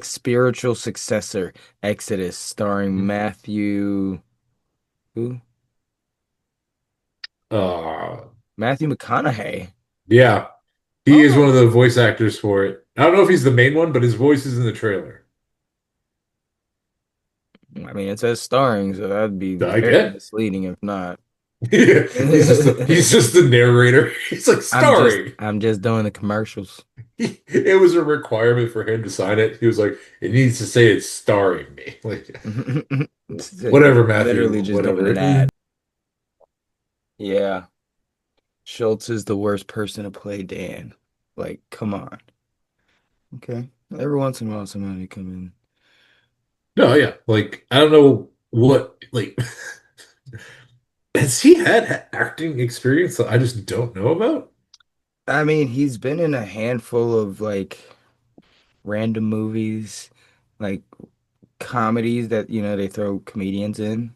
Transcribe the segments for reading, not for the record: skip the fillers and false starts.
Spiritual successor, Exodus, starring Matthew. Who? Uh, Matthew McConaughey. yeah, he is one of Oh, the voice actors for it. I don't know if he's the main one, but his voice is in the trailer. I mean, it says starring, so that'd be I very get. misleading if not. He's just the narrator. He's like starring. I'm just doing the commercials. It was a requirement for him to sign it. He was like, it needs to say it's starring me. Like, whatever, Matthew, Literally just doing an whatever. ad. Yeah, Schultz is the worst person to play Dan. Like, come on. Okay. Every once in a while, somebody come in. No, yeah. Like, I don't know what, like, has he had acting experience that I just don't know about? I mean, he's been in a handful of like random movies, like comedies that, they throw comedians in.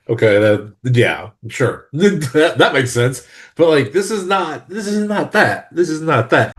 Okay, yeah, sure. That makes sense. But like this is not that. This is not that.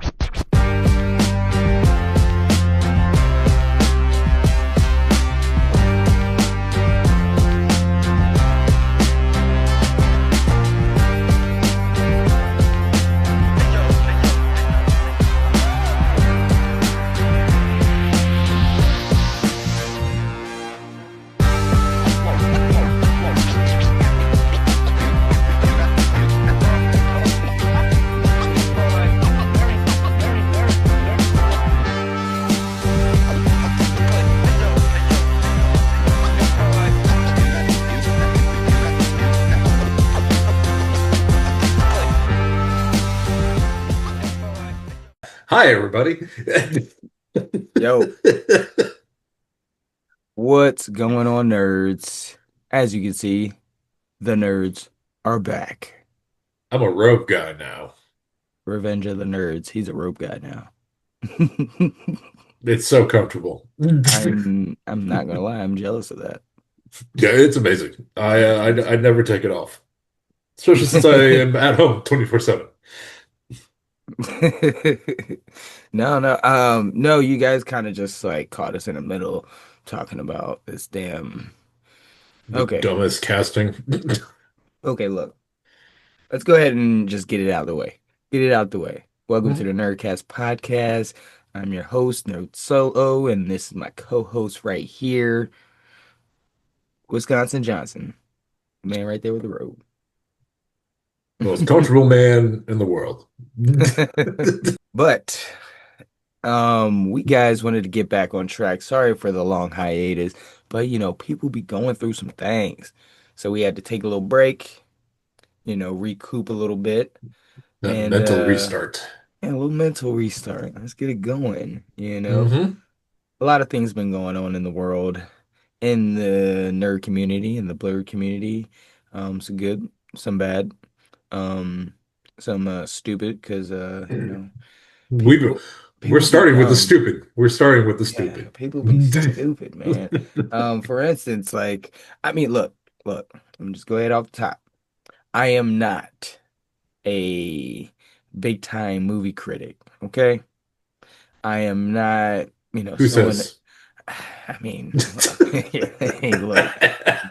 Hi, everybody. Yo, what's going on, nerds? As you can see, the nerds are back. I'm a rope guy now. Revenge of the Nerds. He's a rope guy now. It's so comfortable. I'm not gonna lie, I'm jealous of that. Yeah, it's amazing. I'd never take it off, especially since I am at home 24/7. No, you guys kind of just like caught us in the middle talking about this damn. The Okay, dumbest casting. okay, look, let's go ahead and just get it out of the way. Get it out the way. Welcome to the Nerdcast podcast. I'm your host, NerdsoLo, and this is my co-host right here, Wisconsin Johnson, man right there with the robe. Most comfortable man in the world. But we guys wanted to get back on track. Sorry for the long hiatus, but people be going through some things. So we had to take a little break, recoup a little bit That and mental restart. and a little mental restart. Let's get it going. Hmm. A lot of things been going on in the world, in the nerd community, in the blurred community. Some good, some bad, um, some stupid because We people we're people be starting with the dumb. stupid. We're starting with the Yeah, stupid. people be stupid, man. For instance, like, I mean, look, let me just go ahead off the top. I am not a big time movie critic, okay? I am not, Who someone that, says? I mean, hey, look,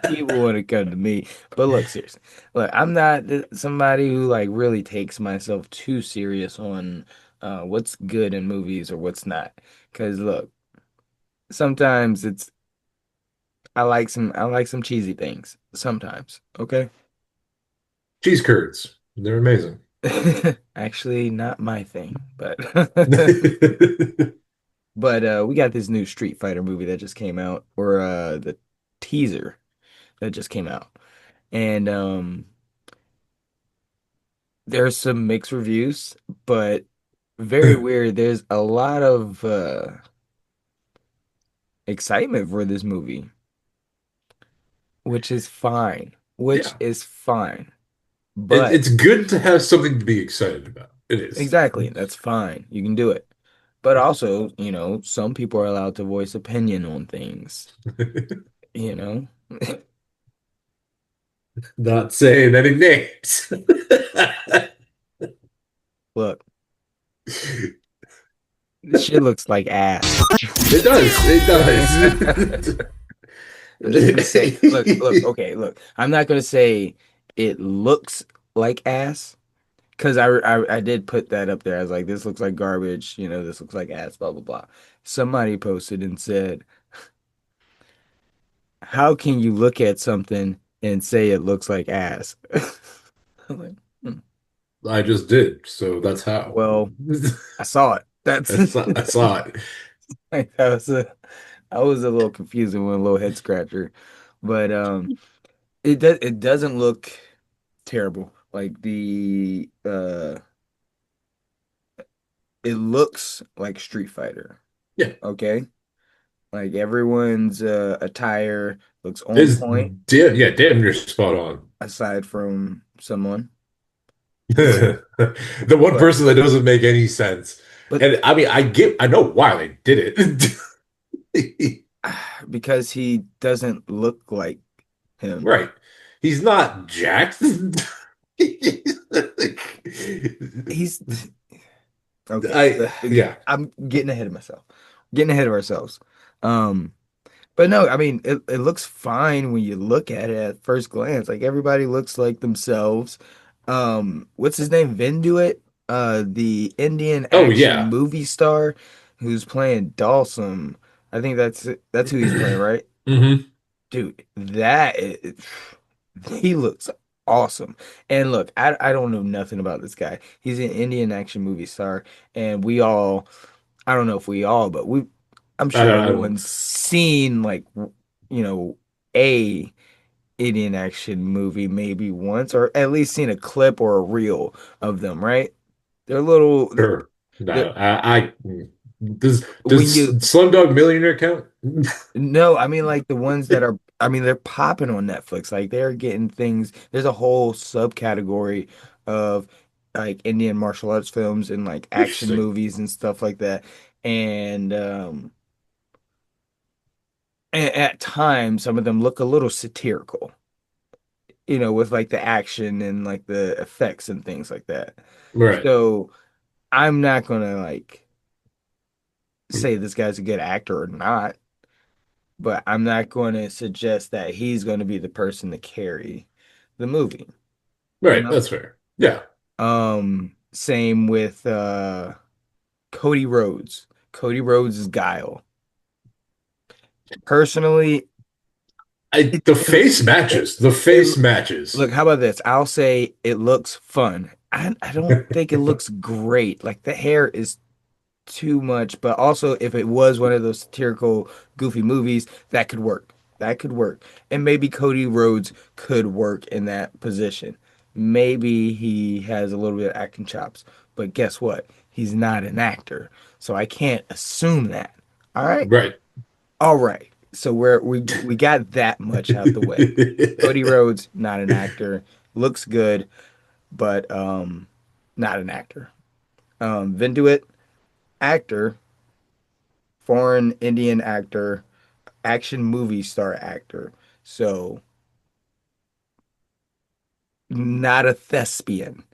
people want to come to me, but look, seriously, look, I'm not somebody who like really takes myself too serious on what's good in movies or what's not. Because look, sometimes I like some cheesy things sometimes. Okay. Cheese curds. They're amazing. Actually, not my thing, but but we got this new Street Fighter movie that just came out, or the teaser that just came out, and there's some mixed reviews, but very weird. There's a lot of excitement for this movie, which is fine. Which Yeah. is fine, It, but it's good to have something to be excited about. It is. exactly, that's fine. You can do it. But also, some people are allowed to voice opinion on things, you know? Not saying any names. Look, This shit looks like ass. It does. It does. I'm just gonna say, look, okay, look. I'm not gonna say it looks like ass because I did put that up there. I was like, this looks like garbage. This looks like ass. Blah blah blah. Somebody posted and said, "How can you look at something and say it looks like ass?" I'm like, hmm. I just did, so that's how. Well, I saw it. That's I saw it. like, that was a little confusing with a little head scratcher, but it doesn't look terrible. Like it looks like Street Fighter. Yeah, Okay, like everyone's attire looks on it's point yeah, damn, you're spot on. aside from someone. The one But person that doesn't make any sense. but And I mean, I know why they did it. because he doesn't look like him. Right. He's not jacked. He's okay. Yeah. I'm getting ahead of myself. Getting ahead of ourselves. Um, but no, I mean it looks fine when you look at it at first glance. Like everybody looks like themselves. What's his name? Vinduit, the Indian Oh action yeah. movie star who's playing Dawson. I think that's who he's playing, right? Hmm. Dude, he looks awesome. And look, I don't know nothing about this guy. He's an Indian action movie star, and I don't know if we all, but I'm sure Uh, everyone's seen like a Indian action movie maybe once, or at least seen a clip or a reel of them, right? They're little. sure. They're, No, I does when you Slumdog Millionaire count? No, I mean like the ones that are, I mean they're popping on Netflix. Like they're getting things. There's a whole subcategory of like Indian martial arts films and like action Interesting. movies and stuff like that. And at times some of them look a little satirical, with like the action and like the effects and things like that. Right. So I'm not gonna like say this guy's a good actor or not, but I'm not going to suggest that he's going to be the person to carry the movie, you Right. know? That's fair. Yeah. Same with Cody Rhodes. Cody Rhodes is Guile. Personally, The it, face it, matches. The it face matches. look, how about this? I'll say it looks fun. I don't think it looks great. Like the hair is too much, but also if it was one of those satirical, goofy movies, that could work. That could work. And maybe Cody Rhodes could work in that position. Maybe he has a little bit of acting chops. But guess what? He's not an actor. So I can't assume that. All right? Right. All right. So we got that much out the way. Cody Rhodes, not an actor. Looks good, but not an actor. Vinduit, actor, foreign Indian actor, action movie star actor. So not a thespian.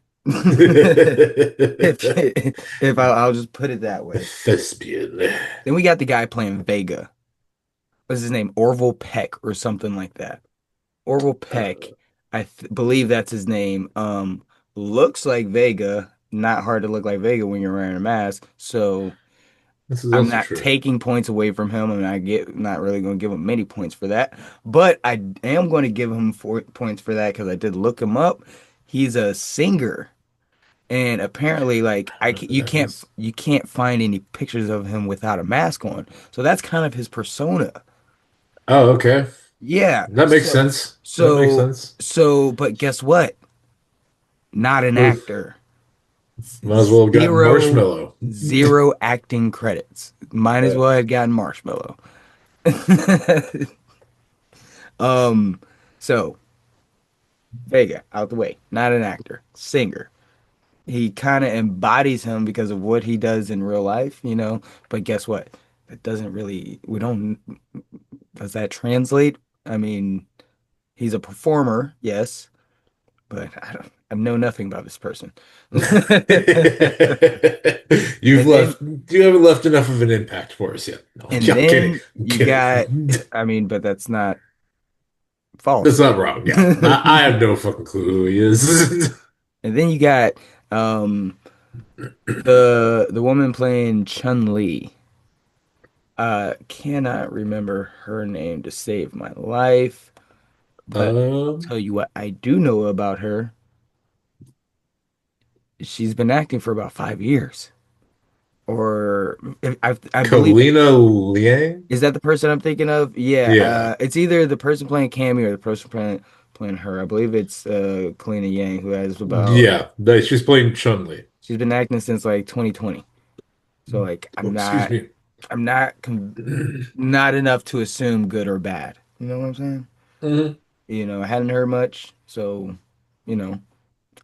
If I'll just put it that way. Thespian. Then we got the guy playing Vega. What's his name? Orville Peck or something like that. Orville Peck, I believe that's his name. Looks like Vega. Not hard to look like Vega when you're wearing a mask. So This is I'm also not true. taking points away from him, and I get not really going to give him many points for that. But I am going to give him 4 points for that because I did look him up. He's a singer, and apparently, like you can't find any pictures of him without a mask on. So that's kind of his persona. Oh, okay. Yeah. That makes So sense. That makes so sense. but guess what? Not an Oof. actor. Might as well have gotten Zero marshmallow. zero acting credits. Might as Uh, well have gotten Marshmallow. Um, so Vega, out the way, not an actor, singer. He kind of embodies him because of what he does in real life. But guess what? That doesn't really, we don't, does that translate? I mean, he's a performer, yes, but I don't. I know nothing about this person. You've And then left, you haven't left enough of an impact for us yet. No, and I'm kidding. then I'm you got, kidding. I mean, but that's not false. That's not wrong. Yeah. I have no fucking clue who he is. And then you got um the woman playing Chun-Li. Cannot remember her name to save my life, but Um, tell you what I do know about her. She's been acting for about 5 years. Or I believe it. Kalina Liang? Is that the person I'm thinking of? Yeah, Yeah. it's either the person playing Cammy or the person playing her. I believe it's Kalina Yang who has about Yeah. She's playing Chun-Li. she's been acting since like 2020. So like Oh, excuse me. I'm not not enough to assume good or bad. You know what I'm saying? Mhm. I hadn't heard much, so you know,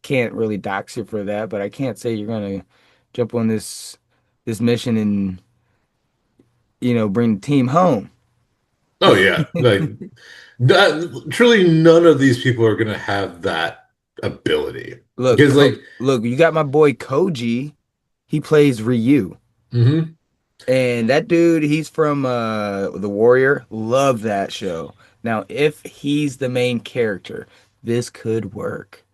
can't really dox you for that, but I can't say you're gonna jump on this mission and bring the team home. Oh yeah. Truly none of these people are gonna have that ability. Because Look, you got my boy Koji. He plays Ryu. mhm. And that dude, he's from The Warrior. Love that show. Now, if he's the main character, this could work.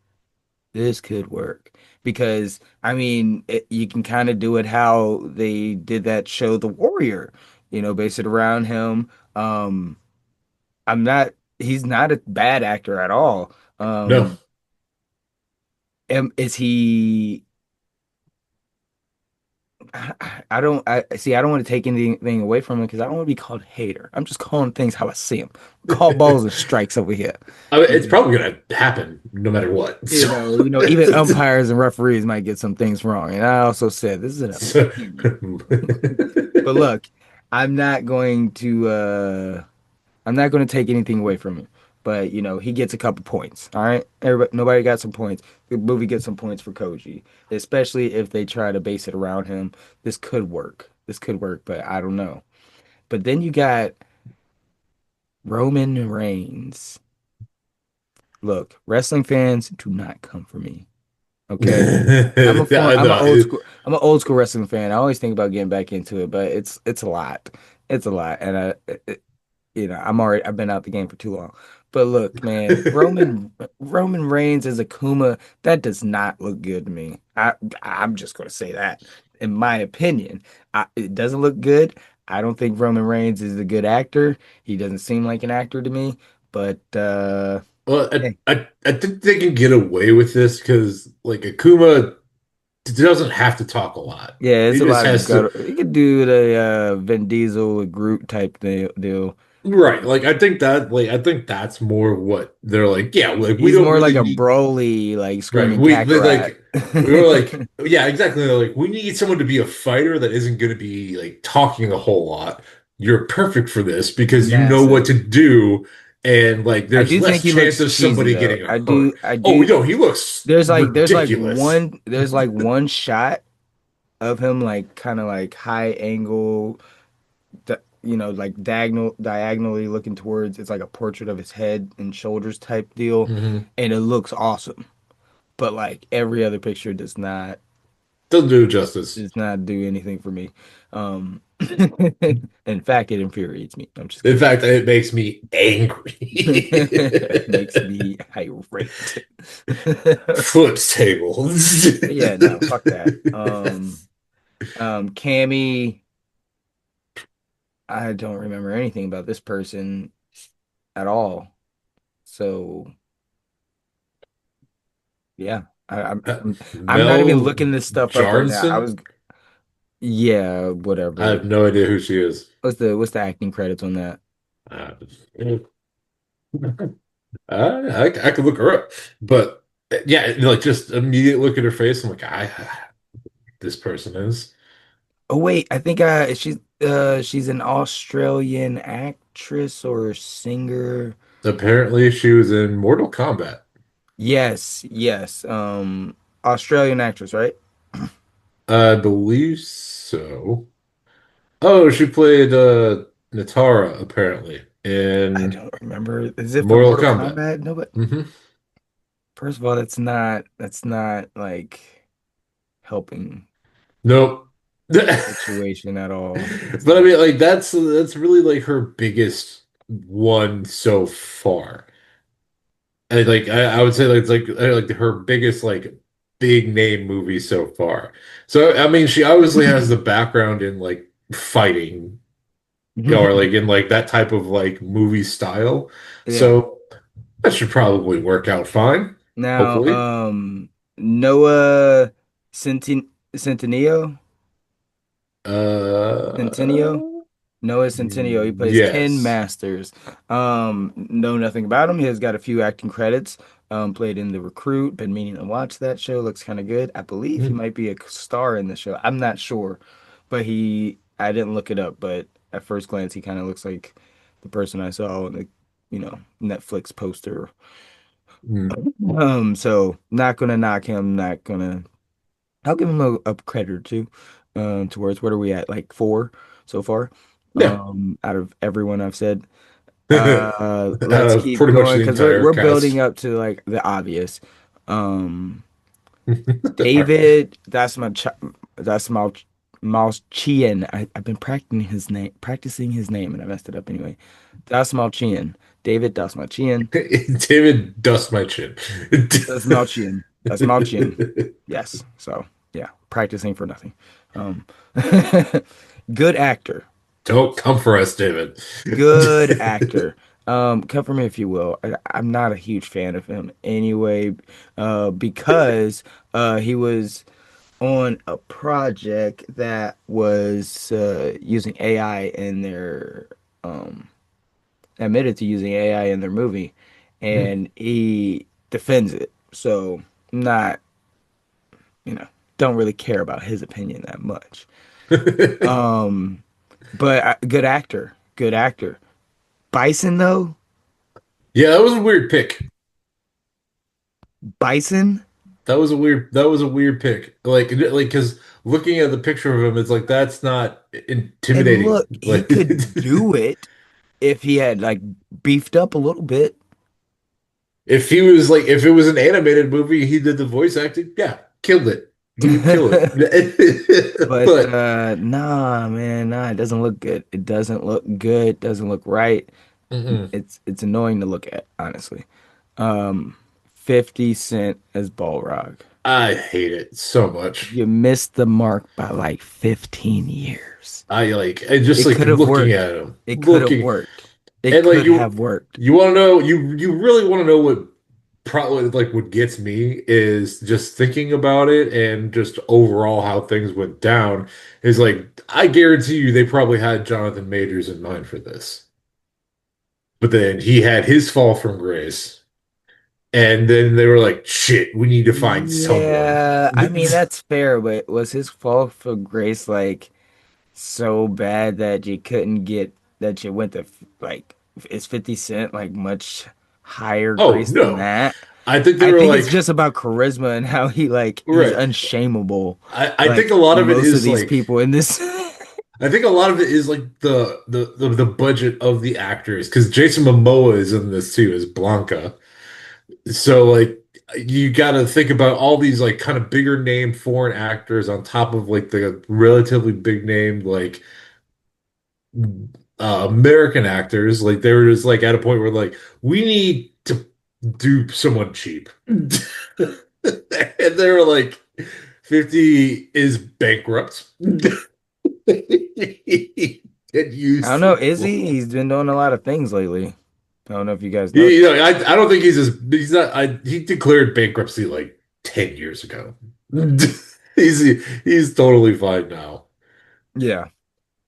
This could work. Because, I mean, you can kind of do it how they did that show, The Warrior. Base it around him. He's not a bad actor at all. No. Is he I see. I don't want to take anything away from him because I don't want to be called hater. I'm just calling things how I see them. Call balls and strikes over here. I mean, You it's know, probably gonna happen no matter what. even umpires and referees might get some things wrong. And I also said this is an So, opinion. But look, I'm not going to I'm not going to take anything away from him. But he gets a couple points. All right, everybody, nobody got some points. The movie gets some points for Koji, especially if they try to base it around him. This could work. This could work, but I don't know. But then you got Roman Reigns. Look, wrestling fans do not come for me. Okay. I know. I'm an old school wrestling fan. I always think about getting back into it, but it's a lot. It's a lot. And I've been out the game for too long. But look, man, Roman Reigns as Akuma, that does not look good to me. I'm just gonna say that. In my opinion, it doesn't look good. I don't think Roman Reigns is a good actor. He doesn't seem like an actor to me. But Well, hey, I think they can get away with this because like Akuma doesn't have to talk a lot. yeah, it's He a just lot of has to. gutter. You could do the Vin Diesel with Groot type deal. Right. I think that's more what they're like, yeah, like we He's don't more like really a need Broly, like right. screaming Kakarot. We were like, yeah, exactly. They're like, we need someone to be a fighter that isn't gonna be like talking a whole lot. You're perfect for this because you know what to Massive. do, and like I there's do less think he chance looks of cheesy somebody though. getting I hurt. do I Oh, do no, he looks ridiculous. there's like one shot of him like kind of like high angle like diagonally looking towards it's like a portrait of his head and shoulders type deal Hmm. and it looks awesome. But like every other picture Doesn't do it justice. does not do anything for me. Um in fact it infuriates me. I'm just In kidding. fact, it makes me angry. Makes me irate. Flips tables. Yeah, no, fuck that. Cammy, I don't remember anything about this person at all. So yeah, I'm not even Mel looking this stuff up right now. Jarnson? Yeah, I whatever. have no idea who she is. What's the acting credits on that? Uh, I could look her up, but yeah, like just immediate look at her face. I'm like, this person is. Oh wait, I think she's an Australian actress or singer. Apparently, she was in Mortal Kombat. Yes, yes. Australian actress, right? I believe so. Oh, she played Natara apparently I in don't remember. Is it for Mortal Mortal Kombat. Kombat? No, but Hmm. First of all, that's not like helping Nope. the situation at all. It's But I not. mean, like that's really like her biggest one so far. And like I would say like it's like her biggest like big name movie so far. So I mean, she obviously has the background in like fighting or like in like that type of like movie style. Yeah. So that should probably work out fine, Now, hopefully. Noah Centineo, Centineo, Uh, Noah Centineo. He plays Ken yes. Masters. Know nothing about him. He has got a few acting credits. Played in The Recruit. Been meaning to watch that show. Looks kind of good. I believe he might be a star in the show. I'm not sure, but I didn't look it up, but at first glance, he kind of looks like the person I saw on the, Netflix poster. Mm. So not gonna knock him. Not gonna. I'll give him a credit or two. Towards what are we at? Like four so far. Yeah. Out of everyone I've said. Let's keep Pretty much going the because entire we're building cast. up to like the obvious. Um, All David, that's my Malchian. I've been practicing his name, and I messed it up anyway. That's Malchian. David Dasmalchian. right. David dust my chin. That's Malchian. That's Malchian. Yes. So yeah, practicing for nothing. Um, good actor. Don't come for us, David. Good actor. Come for me if you will. I'm not a huge fan of him anyway, because he was on a project that was using AI in their admitted to using AI in their movie, Hmm. and he defends it. So not, you know, don't really care about his opinion that much. Um, but good actor, good actor. Bison though, Yeah, that was a weird pick. Bison, That was a weird pick. Like because looking at the picture of him, it's like that's not and intimidating. look, he Like could do it if he had like beefed up a little bit. if it was an animated movie, he did the voice acting, yeah, killed it. He would kill it. But But nah, man, nah, it doesn't look good. It doesn't look good. Doesn't look right. mm-mm. It's annoying to look at, honestly. Um, 50 Cent as Balrog. I hate it so much. You missed the mark by like 15 years. I just It like could have looking worked. at him, It could have looking, worked. It and like could have worked. you want to know you really want to know what probably like what gets me is just thinking about it and just overall how things went down is like I guarantee you they probably had Jonathan Majors in mind for this. But then he had his fall from grace. And then they were like, shit, we need to find someone. Yeah, I mean that's fair, but was his fall for grace like so bad that you couldn't get that you went to like is 50 Cent like much higher Oh grace than no. that? I think they I were think it's like, just about charisma and how he's right. unshameable I think a like lot of it most of is these like people in this. I think a lot of it is like the budget of the actors because Jason Momoa is in this too as Blanca. So like you got to think about all these like kind of bigger name foreign actors on top of like the relatively big name like American actors. Like they were just like at a point where like we need to do someone cheap, and they were like 50 is bankrupt. Get I don't used know, to is he? He's been doing a lot of things lately. I don't know if you guys know. I don't think he's not he declared bankruptcy like 10 years ago. He's totally fine now. Yeah.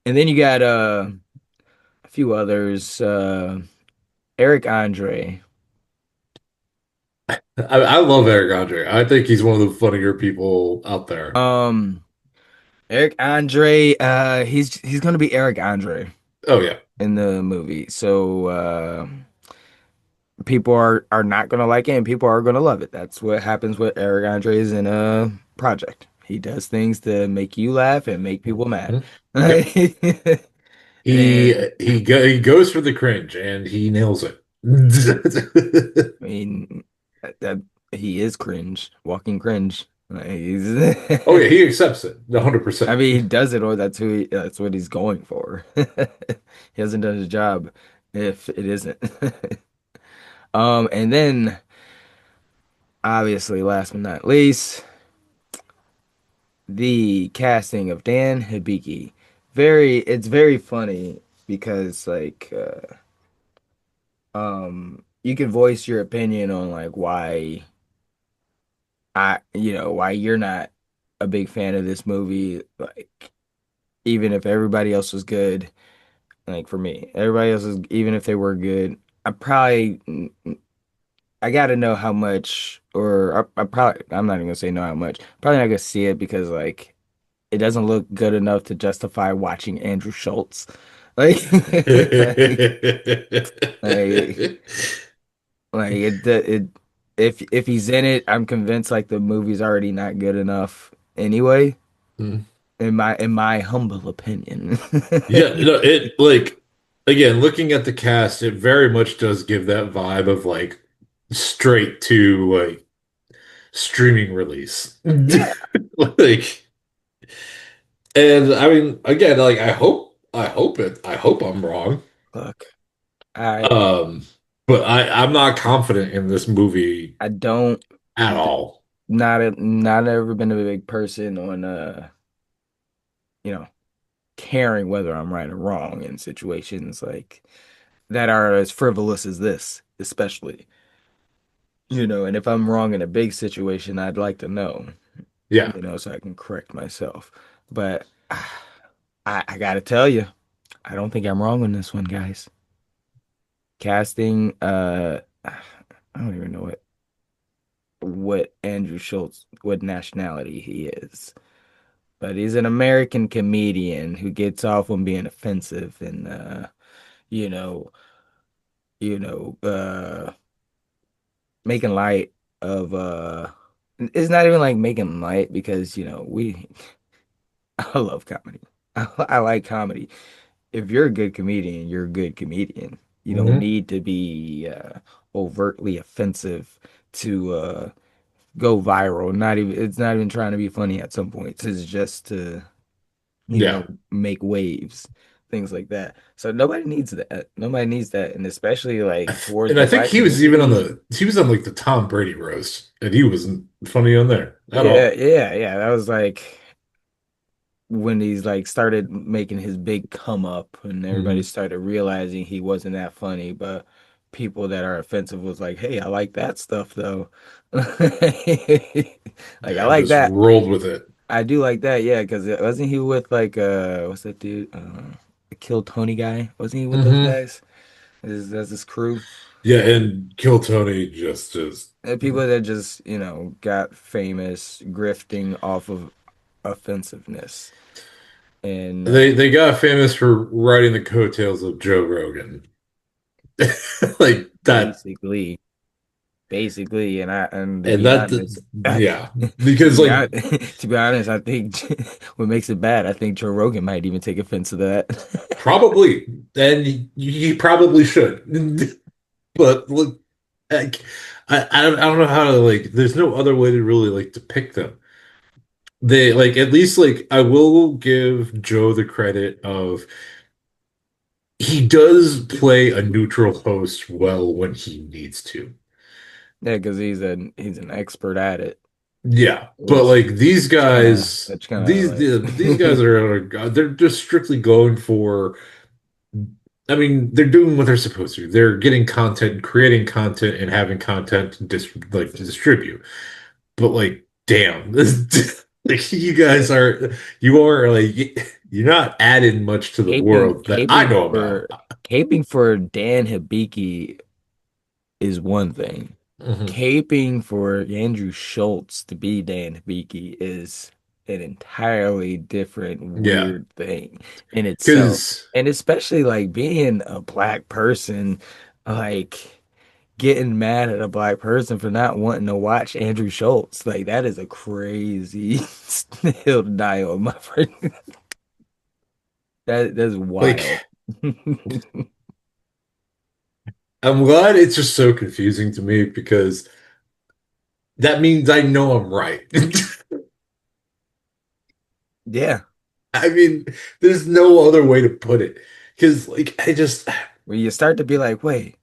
And then you got a few others. Eric Andre. I love Eric Andre. I think he's one of the funnier people out there. Um Eric Andre, he's gonna be Eric Andre Oh yeah. in the movie. So people are not gonna like it and people are gonna love it. That's what happens with Eric Andre's in a project. He does things to make you laugh and make people mad. Mhm. Yep. He And he goes for the cringe and he nails it. I mean, he is cringe, walking cringe. Like, Oh yeah, he accepts it, 100%. I mean, he does it, or that's what he's going for. He hasn't done his job if it isn't. And then obviously, last but not least, the casting of Dan Hibiki. It's very funny because you can voice your opinion on like why you're not a big fan of this movie. Like, even if everybody else was good, like for me, everybody else is, even if they were good, I probably I gotta know how much, or I'm not even gonna say know how much. Probably not gonna see it because like it doesn't look good enough to justify watching Andrew Schultz. Like, like, like, it. If he's in it, I'm convinced like the movie's already not good enough anyway. In my humble opinion. Yeah, no, it like again, looking at the cast, it very much does give that vibe of like straight to like streaming release. Yeah. Like, and I mean, again, like I hope I'm wrong. Look, I Um, but I'm not confident in this movie I don't at all. not ever been a big person on you know caring whether I'm right or wrong in situations like that are as frivolous as this, especially. And if I'm wrong in a big situation, I'd like to know, Yeah. so I can correct myself. But I gotta tell you, I don't think I'm wrong on this one, guys. Casting, I don't even know what Andrew Schultz, what nationality he is, but he's an American comedian who gets off on being offensive and you know, you know, making light of it's not even like making light because we I love comedy. I like comedy. If you're a good comedian, you're a good comedian. You don't Hmm. need to be overtly offensive to go viral. Not even It's not even trying to be funny at some points. It's just to, Yeah. make waves, things like that. So nobody needs that. Nobody needs that, and especially like towards And the I think black he was even on community. he was on like the Tom Brady roast, and he wasn't funny on there at Yeah, all. yeah, yeah. That was like when he's like started making his big come up and everybody Hmm. started realizing he wasn't that funny, but people that are offensive was like, "Hey, I like that stuff though." Like, I And like just that. rolled with it. I do like that. Yeah, because wasn't he with like what's that dude? The Kill Tony guy. Wasn't he with those Hmm. guys? That's his crew. Yeah, and Kill Tony just And people that just, got famous grifting off of offensiveness. And they got famous for riding the coattails of Joe Rogan. Like that basically basically, and to and be that honest, yeah, to because be like honest, to be honest, I think what makes it bad, I think Joe Rogan might even take offense to that. probably and he probably should. But look, like, I don't know how to like there's no other way to really like depict them. They like at least like I will give Joe the credit of he does play a neutral host well when he needs to. Yeah, because he's an expert at it, Yeah, but which like these kind of guys, which kind of these guys like are they're just strictly going for. I mean, they're doing what they're supposed to. They're getting content, creating content, and having content to like to distribute. But like, damn, this like you are like you're not adding much to the caping world that I caping know for about. caping for Dan Hibiki is one thing. Mhm. Caping for Andrew Schultz to be Dan Hibiki is an entirely different Yeah, weird thing in itself. because And especially like being a black person, like getting mad at a black person for not wanting to watch Andrew Schultz. Like, that is a crazy hill to die on, my friend. That's like wild. I'm glad it's just so confusing to me because that means I know I'm right. Yeah. I mean, there's no other way to put it. Because like I just When you start to be like, wait,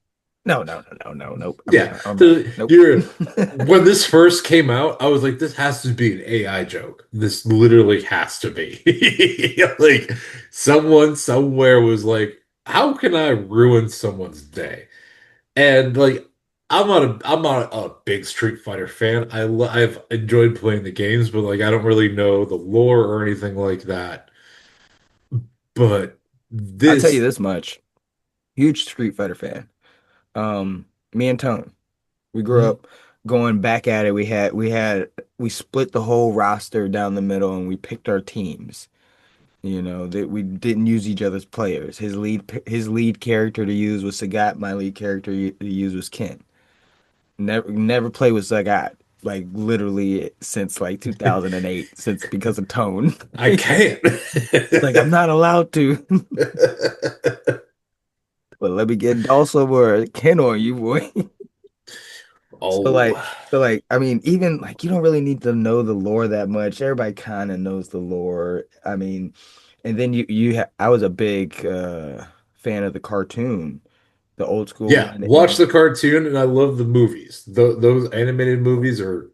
no, no, no, no, no, nope. yeah, I'm right. Nope. you're when this first came out, I was like, this has to be an AI joke. This literally has to be. Like someone somewhere was like, how can I ruin someone's day? And like I'm not a big Street Fighter fan. I've enjoyed playing the games, but like I don't really know the lore or anything like that. But I'll tell you this this much. Huge Street Fighter fan. Me and Tone, we grew Mhm. up going back at it. We split the whole roster down the middle and we picked our teams. You know, that we didn't use each other's players. His lead character to use was Sagat. My lead character to use was Ken. Never play with Sagat. Like literally since like 2008, since because of Tone. I can't. Like I'm not allowed to. But let me get Dawson or Ken on you, boy. So Oh, like, I mean, even like you don't really need to know the lore that much. Everybody kind of knows the lore. I mean, and then I was a big fan of the cartoon, the old school yeah. one, Watch and the cartoon, and I love the movies. Those animated movies are,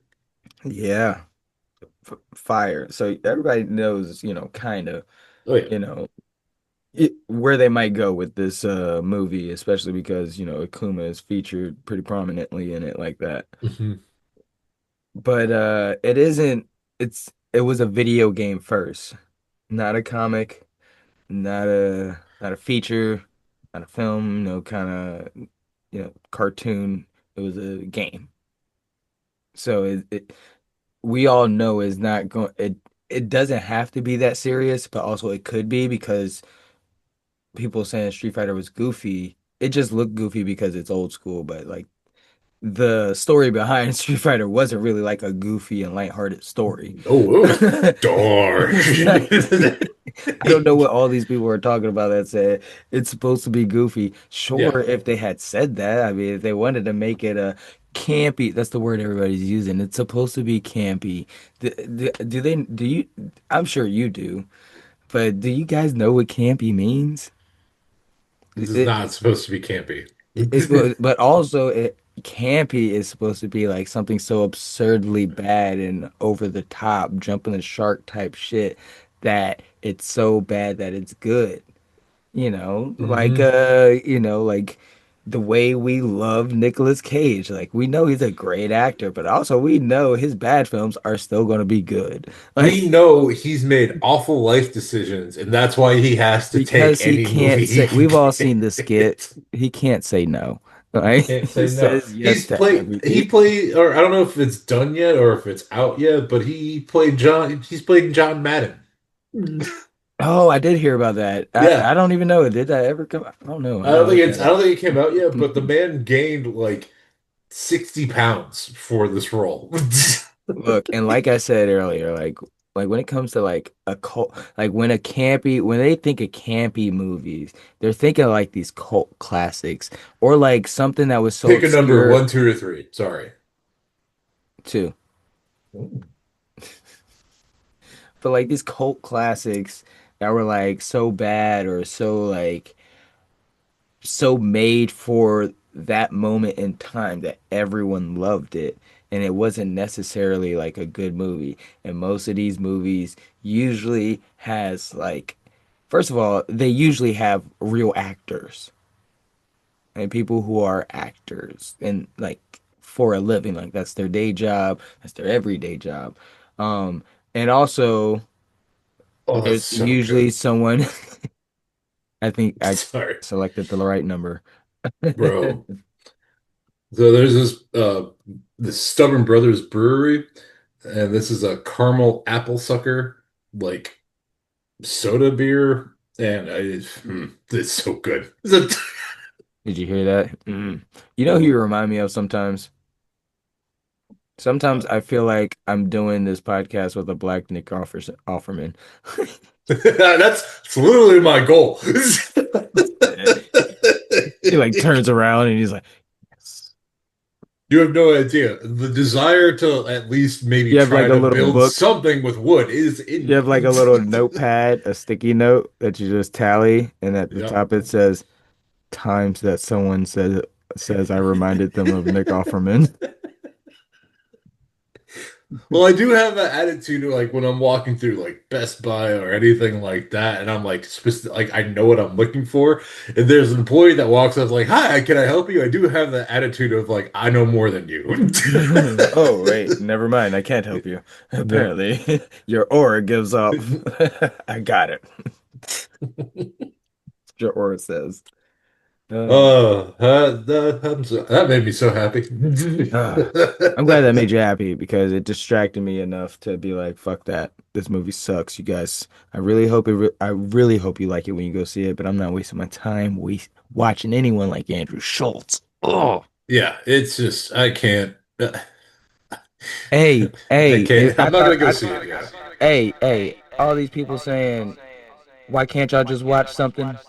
yeah, fire. So everybody knows, kind of, oh yeah. you know, where they might go with this movie, especially because Akuma is featured pretty prominently in it like that. Mhm. But it was a video game first, not a comic, not a feature, not a film, no kind of cartoon. It was a game. So we all know it's not going it doesn't have to be that serious, but also it could be because people saying Street Fighter was goofy. It just looked goofy because it's old school, but like the story behind Street Fighter wasn't really like a goofy and lighthearted story. Oh, it was dark. It's not, I don't know what all these people are talking about that said it's supposed to be goofy. Yeah, Sure, if they had said that, I mean, if they wanted to make it a campy, that's the word everybody's using. It's supposed to be campy. Do you, I'm sure you do, but do you guys know what campy means? this is not supposed to be campy. But also campy is supposed to be like something so absurdly bad and over the top, jumping the shark type shit that it's so bad that it's good. Hmm. Like the way we love Nicolas Cage. Like we know he's a great actor, but also we know his bad films are still going to be good. We Like know he's made awful life decisions, and that's why he has to take because he any movie can't he say, can we've all seen the skit. get. He can't say no. He Right? can't He say no. says yes to He everything. played, or I don't know if it's done yet or if it's out yet, but he's played John Madden. Oh, I did hear about that. Yeah. I don't even know. Did that ever come? I don't know. I gotta look that I up. don't think it came out yet, but the man gained like 60 pounds for this role. Look, and like I said earlier, like when it comes to like a cult, like when they think of campy movies, they're thinking of like these cult classics or like something that was so Pick a number, obscure one, two, or three. Sorry. too. Ooh. But like these cult classics that were like so bad or so made for that moment in time that everyone loved it, and it wasn't necessarily like a good movie. And most of these movies usually has like, first of all, they usually have real actors and people who are actors and like for a living, like that's their day job, that's their everyday job. And also Oh, that's there's so usually good. someone. I think I Sorry, selected the right number. bro. So there's this Stubborn Brothers Brewery, and this is a caramel apple sucker, like soda beer, and it's so good. Did you hear that? You know who you Oh, remind me of sometimes? Sometimes I feel like I'm doing this podcast with a black Nick Offerman. that's literally my goal. He like turns around and he's like, yes. You have no idea. The desire to at least maybe You have like try a to little build book. something with wood is in You have like me. a little notepad, a sticky note that you just tally, and at the Yep. top it says times that someone says I reminded them of Nick Offerman. Well, I do have that attitude of like when I'm walking through like Best Buy or anything like that, and I'm like specific, like I know what I'm looking for. And there's an employee that walks up like, "Hi, can I help you?" I do have the attitude of like I know more than you. Oh, wait, never mind. I can't help you. Yep. Apparently, your aura gives up. I got it. Your aura says. Um, That made me so happy. uh, I'm glad that made you happy because it distracted me enough to be like, "Fuck that! This movie sucks, you guys." I really hope you like it when you go see it. But I'm not wasting my time watching anyone like Andrew Schultz. Oh, Yeah, it's just I can't. hey, I hey! can't. I I'm not thought gonna go see it. Yeah. hey! All these people saying, "Why can't y'all just watch something?"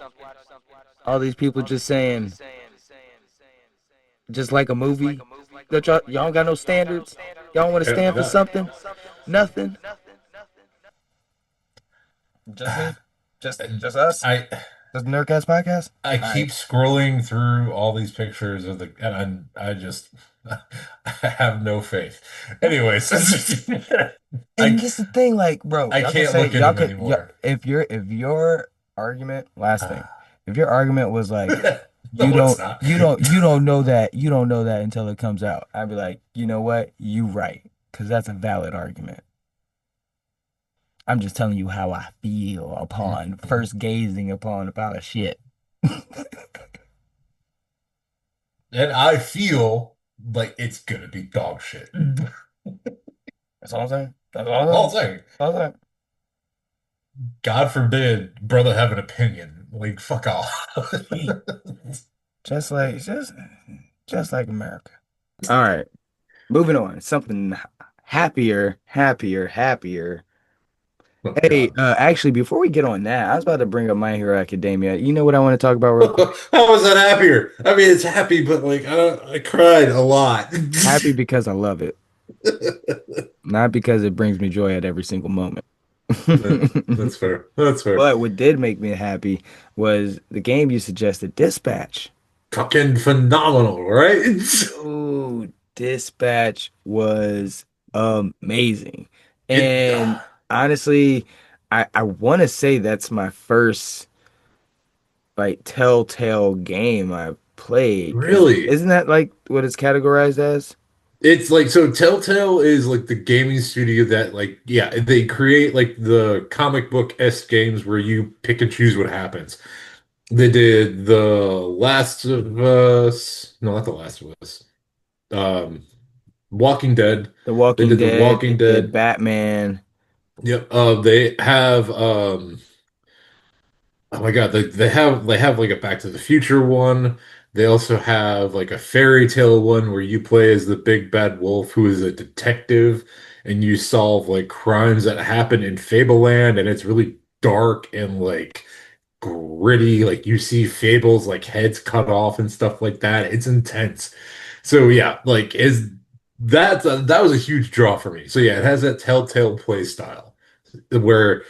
All these people just saying, just like a movie. That y'all don't got no standards. Y'all want to Yeah, stand for no. something? Nothing. Just me? Just us? I Just the Nerdcast podcast? I All right. keep scrolling through all these pictures of the, and I just I have no faith. Anyways, And I this the thing, like, bro, I y'all can can't say look at y'all him can anymore. if your argument last thing, if your argument was like No, it's not. you don't know that until it comes out, I'd be like, you know what, you right, because that's a valid argument. I'm just telling you how I feel upon first gazing upon about a shit. And I feel like it's gonna be dog shit. That's all I'm saying. That's all I'm All I'm saying. saying, All I'm saying. God forbid, brother have an opinion. Like, fuck off. Just like just like America. All right. Moving on. Something happier. Oh Hey, God. actually, before we get on that, I was about to bring up My Hero Academia. You know what I want to talk about real quick? How was that happier? I mean, it's happy, but like I cried a lot. Happy because I love it, not because it brings me joy at every single moment. Yeah, that's fair. That's fair. But what did make me happy was the game you suggested, Dispatch. Fucking phenomenal, right? Dude, Dispatch was amazing. It And honestly, I want to say that's my first like Telltale game I played because really. isn't that like what it's categorized as? It's like so Telltale is like the gaming studio that like yeah, they create like the comic book-esque games where you pick and choose what happens. They did The Last of Us, no, not The Last of Us. Um Walking Dead. The They Walking did The Dead, they Walking did Dead. Batman. Yep. They have oh my God, they have like a Back to the Future one. They also have like a fairy tale one where you play as the big bad wolf who is a detective and you solve like crimes that happen in Fableland and it's really dark and like gritty. Like you see Fable's like heads cut off and stuff like that. It's intense. So yeah, like is that was a huge draw for me. So yeah, it has that Telltale play style where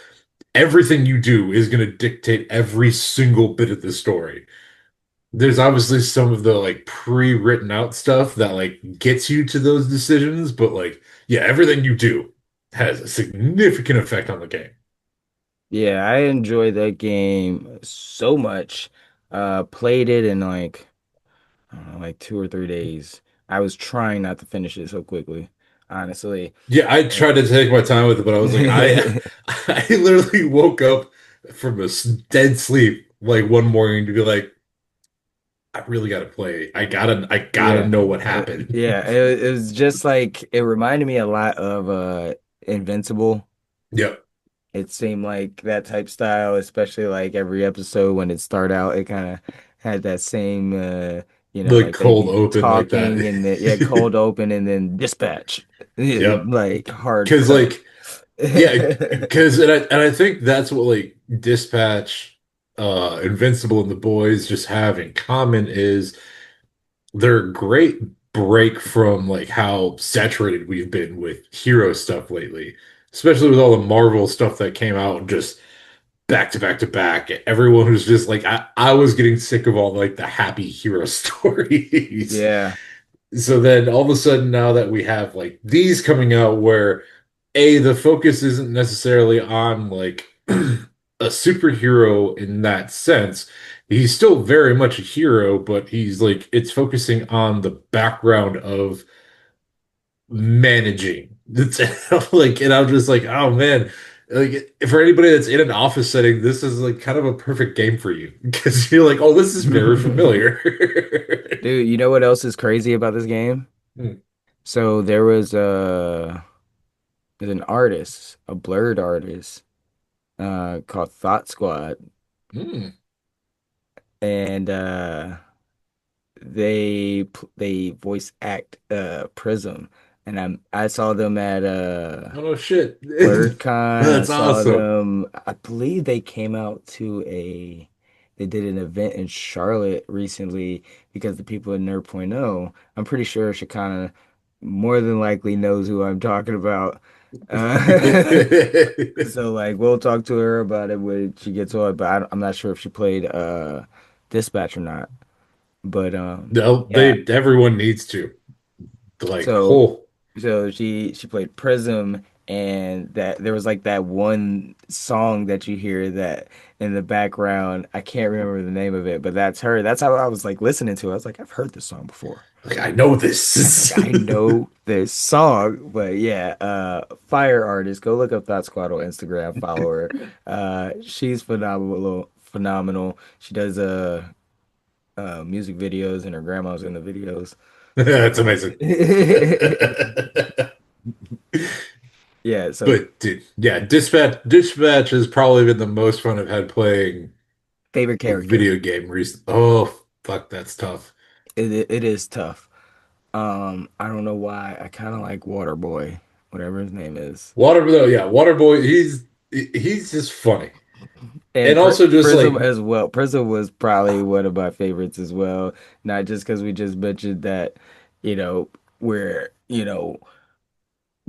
everything you do is going to dictate every single bit of the story. There's obviously some of the like pre-written out stuff that like gets you to those decisions, but like yeah, everything you do has a significant effect on the game. Yeah, I enjoyed that game so much. Played it in like I don't know, like 2 or 3 days. I was trying not to finish it so quickly, honestly. Yeah, I And tried to take my time with it, but I was like, I literally woke up from a dead sleep like one morning to be like, I really gotta play. I gotta yeah, know what happened. yeah, it was just like it reminded me a lot of Invincible. Yep. It seemed like that type style, especially like every episode when it started out, it kind of had that same Like like they'd cold be open like talking and then yeah, that. cold open and then dispatch. Yep. Like hard Because cut. like yeah, because and I think that's what like Dispatch, Invincible, and the boys just have in common is they're great break from like how saturated we've been with hero stuff lately, especially with all the Marvel stuff that came out just back to back to back. Everyone was just like, I was getting sick of all like the happy hero stories. Yeah. So then all of a sudden now that we have like these coming out where the focus isn't necessarily on like a superhero in that sense. He's still very much a hero, but he's like it's focusing on the background of managing. It's like, and I'm just like, oh man, like for anybody that's in an office setting, this is like kind of a perfect game for you because you're like, oh, this is very familiar. Dude, you know what else is crazy about this game? Hmm. So there's an artist, a blurred artist, called Thought Squad, Hmm. and they voice act Prism, and I saw them at Oh no, shit. BlurredCon. I That's saw awesome. them. I believe they came out they did an event in Charlotte recently because the people in Nerd Point oh, I'm pretty sure Shakana more than likely knows who I'm talking about. So like we'll talk to her about it when she gets on, but I'm not sure if she played Dispatch or not. But No, yeah. everyone needs to like So whole. she played Prism, and that there was like that one song that you hear that in the background. I can't remember the name of it, but that's her. That's how I was like listening to it. I was like, I've heard this song before. Like I know I was this. like, I know this song, but yeah, Fire Artist. Go look up Thought Squad on Instagram. Follow her. She's phenomenal. Phenomenal. She does music videos, and her grandma's in the videos. That's amazing. Yeah, so But dude, yeah, Dispatch has probably been the most fun I've had playing favorite a character. video game recently. Oh, fuck, that's tough. It is tough. I don't know why. I kind of like Waterboy, whatever his name is, Yeah, Waterboy, he's just funny. and And also just Prism like as well. Prism was probably one of my favorites as well. Not just because we just mentioned that, we're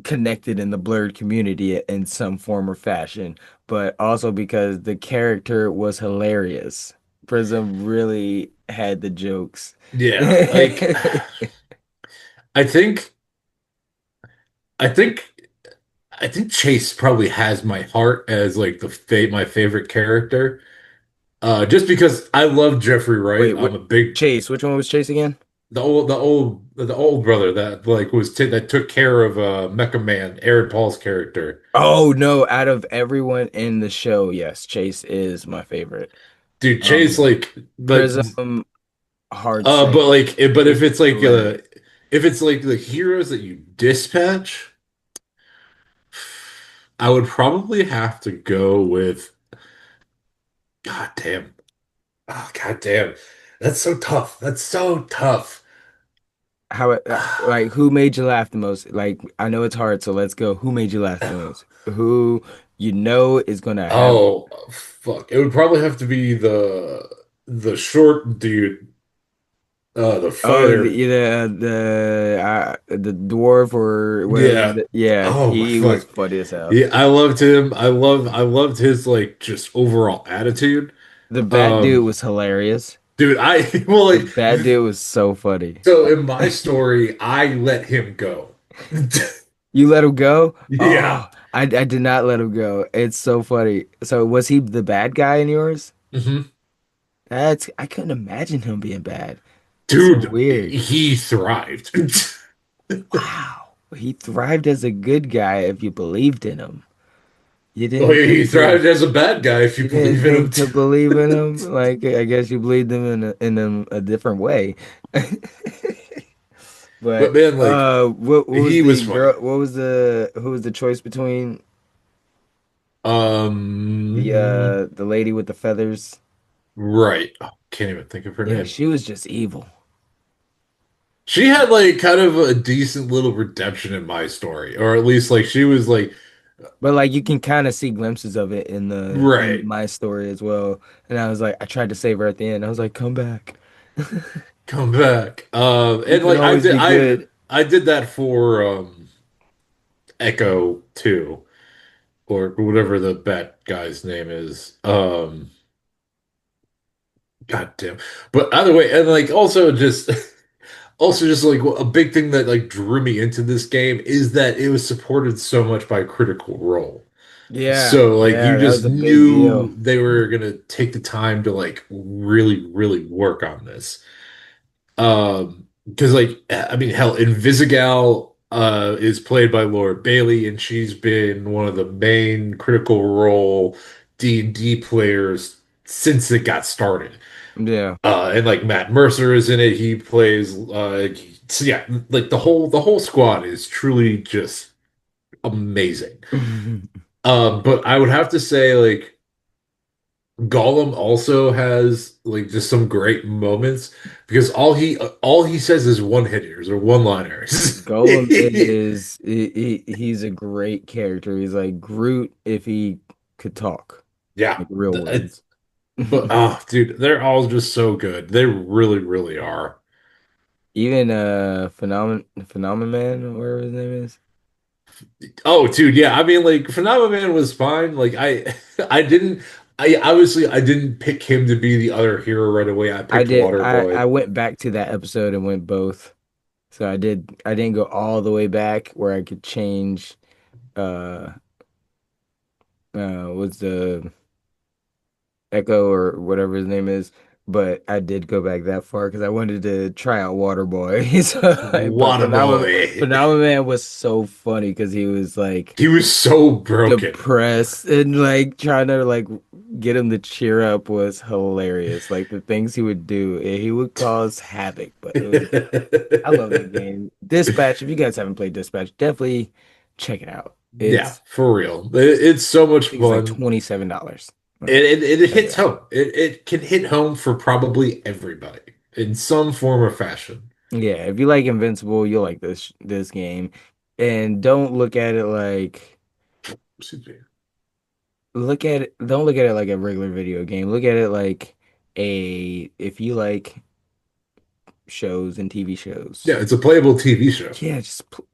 connected in the blurred community in some form or fashion, but also because the character was hilarious. Prism really had the jokes. yeah, like I think I think I think Chase probably has my heart as like my favorite character. Just because I love Jeffrey Wright. Wait, I'm what? a big Chase, which one was Chase again? the old brother that like that took care of Mecha Man, Aaron Paul's character. Oh no, out of everyone in the show, yes, Chase is my favorite. Dude, Chase Um, like Prism, hard but say. like but He's hilarious. if it's like the heroes that you dispatch, I would probably have to go with God damn. Oh, God damn. That's so tough. That's so tough. Like who made you laugh the most? Like I know it's hard, so let's go. Who made you laugh the most? Who is gonna have Oh, fuck. It would probably have to be the short dude, the oh fighter. the dwarf or whatever Yeah. yeah, Oh my he was fuck. funny as hell. Yeah, I loved him. I loved his like just overall attitude. The bad dude Um, was hilarious. dude, I well The like bad dude was so funny. so in my story, I let him go. You let him go? Yeah. Oh, I did not let him go. It's so funny. So was he the bad guy in yours? Hmm. I couldn't imagine him being bad. That's so Dude, weird. he thrived. Wow. He thrived as a good guy if you believed in him. You Oh, didn't he think to thrived as a bad guy if you you didn't believe in him think to too. believe in him. Like I guess you believed him in a different way. But But man, like what was he the was girl? funny. What was the who was the choice between the lady with the feathers? Right. Oh, can't even think of her Yeah, name. she was just evil. She had like kind of a decent little redemption in my story, or at least like she was like But like you can kind of see glimpses of it in right. my story as well. And I was like, I tried to save her at the end. I was like, come back. Come back. You And can like always be good. I did that for Echo 2 or whatever the bat guy's name is. God damn. But either way, and like also just also just like a big thing that like drew me into this game is that it was supported so much by Critical Role. Yeah, So like yeah, you that just was a big deal. knew they were gonna take the time to like really, really work on this. Because like I mean, hell, Invisigal is played by Laura Bailey, and she's been one of the main Critical Role D&D players since it got started. Yeah. And like Matt Mercer is in it. He plays so yeah, like the whole squad is truly just amazing. But I would have to say like Gollum also has like just some great moments because all he says is one hitters or one liners. Golem is he's a great character. He's like Groot if he could talk, Yeah, like real words. but oh, dude, they're all just so good. They really, really are. Even Phenomenon, whatever his name is. Oh, dude, yeah. I mean, like Phenomenon was fine. Like I, I didn't. I obviously I didn't pick him to be the other hero right away. I I picked did I Waterboy. went back to that episode and went both. So I didn't go all the way back where I could change uh was the Echo or whatever his name is, but I did go back that far because I wanted to try out Waterboy. So, but Waterboy. Phenomenon was so funny because he was like He was so broken. depressed and like trying to like get him to cheer up was hilarious. Like the things he would do, he would cause havoc, but it was I love that game. Dispatch, if you guys haven't played Dispatch, definitely check it out. Yeah, for real. It's so much I think it's like fun. $27. It Check it hits out. home. It can hit home for probably everybody in some form or fashion. Yeah, if you like Invincible, you'll like this game. And don't look at it like Excuse me. don't look at it like a regular video game. Look at it like a if you like shows and TV Yeah, shows. it's a playable TV show. Yeah,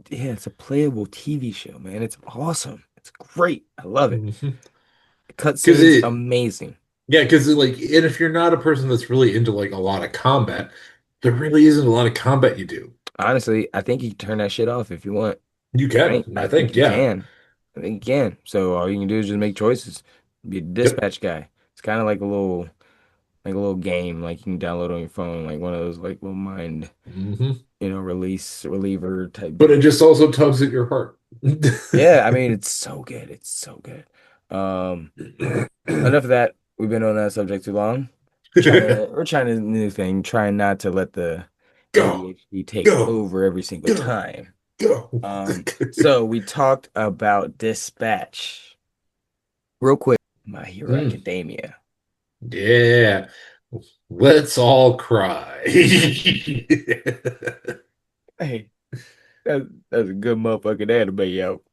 yeah, it's a playable TV show, man. It's awesome. It's great. I love it. Because Cutscenes amazing. yeah, because like, and if you're not a person that's really into like a lot of combat, there really isn't a lot of combat you do. Honestly, I think you can turn that shit off if you want. You I I think think, you yeah. can. I think you can. So all you can do is just make choices. Be a Yep. dispatch guy. It's kind of like a little game like you can download on your phone, like one of those like little mind, Hmm. release reliever type But it games. just also tugs at your heart. Yeah, I mean it's so good. It's so good. Um, enough of that. We've been on that subject too long. We're trying a new thing, trying not to let the Go, ADHD take go, over every single go, time. go. So we talked about Dispatch. Real quick, My Hero Mm, Academia. yeah. Let's all cry. Hey, that's a good motherfucking anime, yo.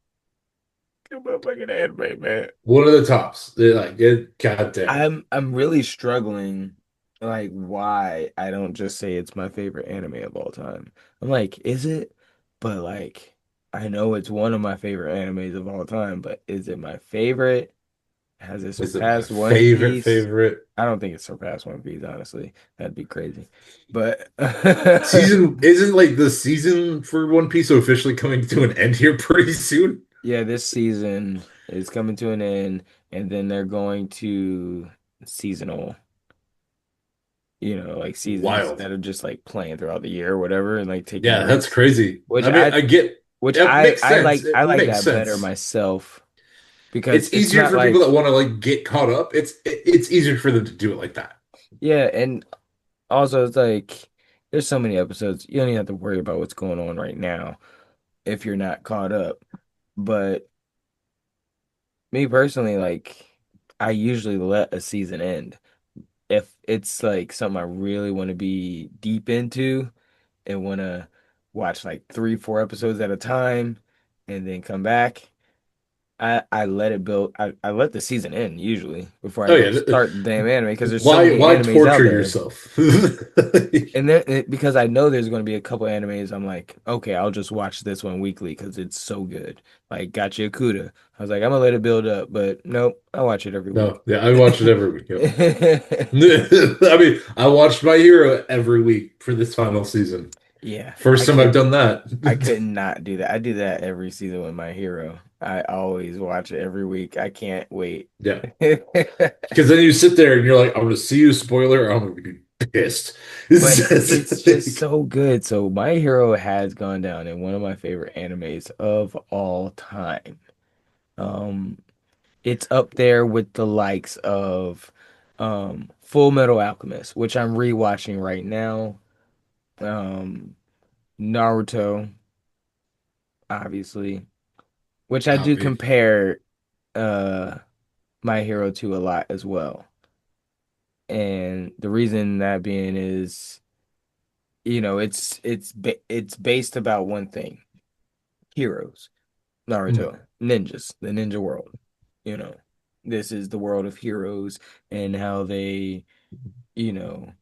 Good motherfucking anime, man. One of the tops. They're like, God damn. I'm really struggling like why I don't just say it's my favorite anime of all time. I'm like, is it? But like I know it's one of my favorite animes of all time, but is it my favorite? Has it Is it my surpassed One favorite Piece? favorite? I don't think it's surpassed One Piece, honestly. That'd be crazy. But Season isn't like the season for One Piece officially coming to an end here pretty soon? yeah, this season is coming to an end, and then they're going to seasonal, like seasons Wild. that are just like playing throughout the year or whatever, and like taking Yeah, that's breaks. crazy. Which I mean, I, I get which it makes I sense. like. It I like makes that better sense. myself because It's it's easier not for people that like, want to like get caught up. It's easier for them to do it like that. yeah, and also it's like there's so many episodes you don't even have to worry about what's going on right now if you're not caught up. But me personally, like I usually let a season end if it's like something I really want to be deep into and want to watch like 3, 4 episodes at a time and then come back. I let it build. I let the season end usually before I Oh even yeah. start the damn anime because there's so many Why animes out torture there. yourself? And there, because I know there's going to be a couple animes, I'm like, okay, I'll just watch this one weekly because it's so good. Like Gotcha Yakuta. I was like, I'm gonna let it build up, but nope, I watch it every week. No, yeah, I watch it every week. Yep. I mean, I watched My Hero every week for this final season. Yeah, First time I've done that. I could not do that. I do that every season with My Hero. I always watch it every week. I can't wait. Yeah. Because then you sit there and you're like, I'm going to see you, spoiler, or I'm going to be pissed. But It's it's just just like, so good. So My Hero has gone down in one of my favorite animes of all time. Um, it's up there with the likes of Full Metal Alchemist, which I'm rewatching right now. Um, Naruto, obviously, which I oh, do compare uh My Hero to a lot as well. And the reason that being is, it's based about one thing. Heroes, mm, Naruto, ninjas, the ninja world. You know, this is the world of heroes and how they, you know,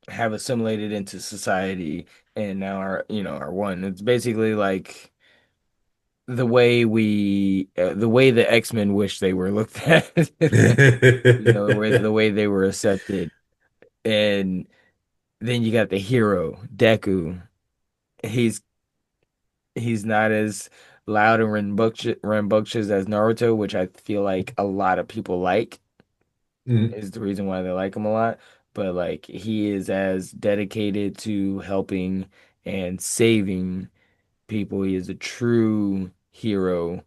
have assimilated into society and now are one. It's basically like the way the X-Men wish they were looked at. The way they were accepted. And then you got the hero, Deku. He's he's not as loud and rambunctious as Naruto, which I feel like a lot of people like, mm. is the reason why they like him a lot. But like he is as dedicated to helping and saving people. He is a true hero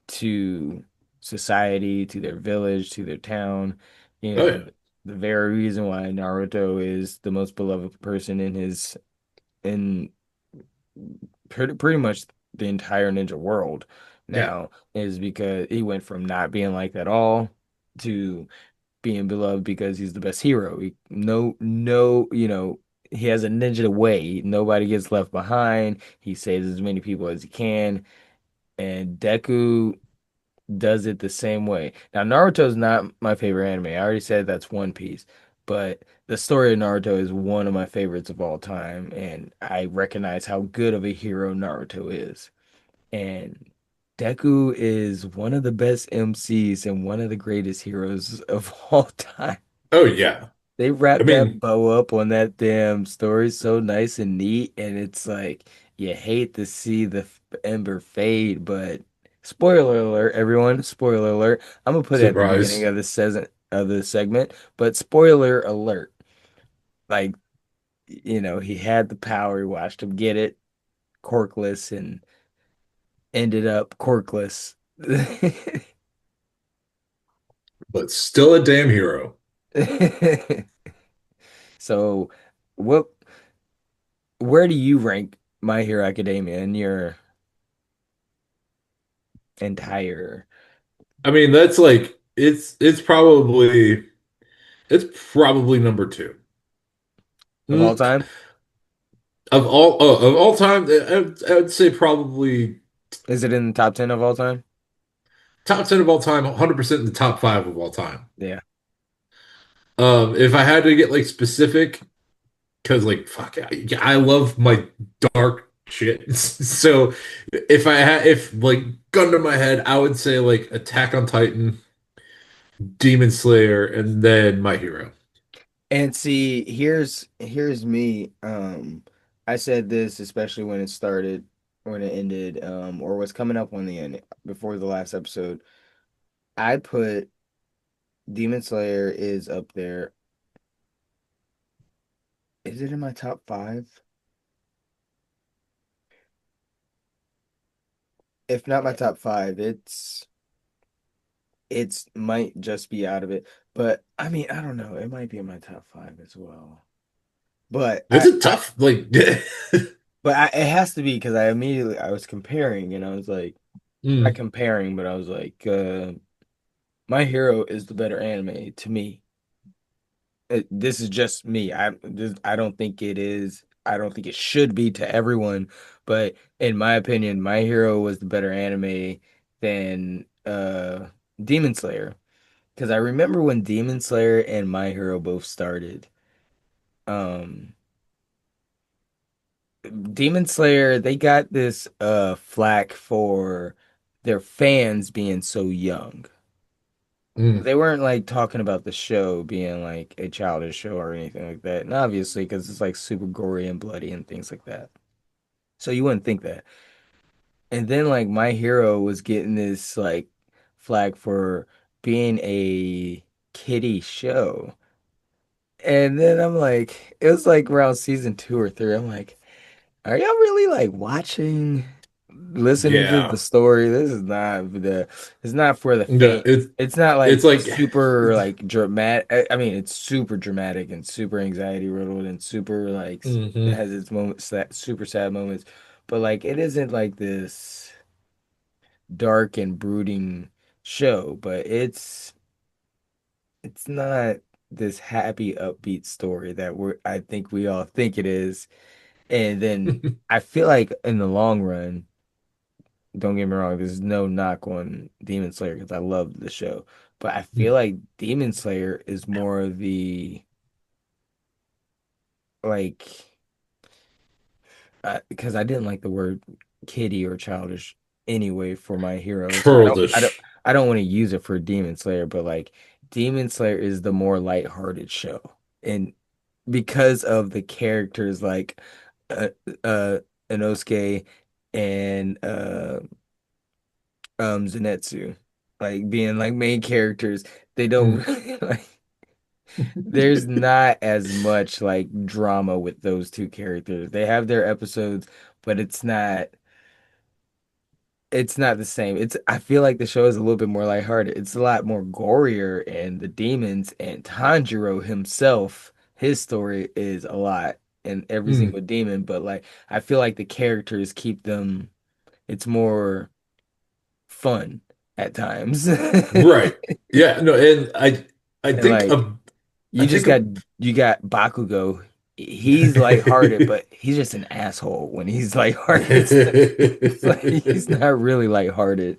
to society, to their village, to their town. You Oh know, yeah, the very reason why Naruto is the most beloved person in pretty much the entire ninja world yeah. now is because he went from not being liked at all to being beloved because he's the best hero. No, he has a ninja way. Nobody gets left behind. He saves as many people as he can, and Deku does it the same way. Now, Naruto's not my favorite anime. I already said that's One Piece, but the story of Naruto is one of my favorites of all time, and I recognize how good of a hero Naruto is. And Deku is one of the best MCs and one of the greatest heroes of all time. Oh yeah. They I wrapped that mean, bow up on that damn story so nice and neat, and it's like you hate to see the ember fade, but spoiler alert, everyone, spoiler alert. I'm gonna put it at the beginning surprise. of the segment, but spoiler alert. Like, he had the power, he watched him get it, corkless, and ended up corkless. But still a damn hero. So, what where do you rank My Hero Academia in your entire I mean, that's like it's probably number two. of all Mm, time? of all time, I would say probably Is it in the top 10 of all time? top 10 of all time, 100% in the top five of all time. Yeah. If I had to get like specific, because like fuck, I love my dark shit. So if like gun to my head, I would say like Attack on Titan, Demon Slayer, and then My Hero. And see, here's me. I said this especially when it started, when it ended, or was coming up on the end before the last episode. I put Demon Slayer is up there. Is it in my top five? If not my top five, it's might just be out of it. But I mean, I don't know. It might be in my top five as well. But It's a tough like. it has to be because I was comparing and I was like not Mm. comparing, but I was like, My Hero is the better anime to me. This is just me. I don't think it is. I don't think it should be to everyone, but in my opinion, My Hero was the better anime than Demon Slayer. Because I remember when Demon Slayer and My Hero both started. Um, Demon Slayer, they got this flack for their fans being so young. Mm, They weren't like talking about the show being like a childish show or anything like that. And obviously, because it's like super gory and bloody and things like that. So you wouldn't think that. And then like My Hero was getting this like flag for being a kiddie show. And then I'm like, it was like around season 2 or 3. I'm like, are y'all really like watching, listening to the yeah. story? This is not it's not for the Yeah, faint. It's not it's like like super like dramatic. I mean, it's super dramatic and super anxiety riddled and super like it hmm has its moments, super sad moments, but like it isn't like this dark and brooding show, but it's not this happy upbeat story that I think we all think it is. And then I feel like in the long run, don't get me wrong, there's no knock on Demon Slayer because I love the show. But I feel like Demon Slayer is more of the like because I didn't like the word kiddie or childish anyway for My Hero. So childish. I don't want to use it for Demon Slayer, but like Demon Slayer is the more lighthearted show. And because of the characters like uh uh Inosuke and Zenitsu like being like main characters, they don't Mm. really like there's not as much like drama with those two characters. They have their episodes, but it's not the same. It's I feel like the show is a little bit more lighthearted. It's a lot more gorier and the demons and Tanjiro himself, his story is a lot in every Mm. single demon, but like I feel like the characters keep them it's more fun at times. Right. Yeah, no, and I And think like I you just think you got Bakugo. He's lighthearted, but he's just an asshole when he's lighthearted. It's like he's not really lighthearted.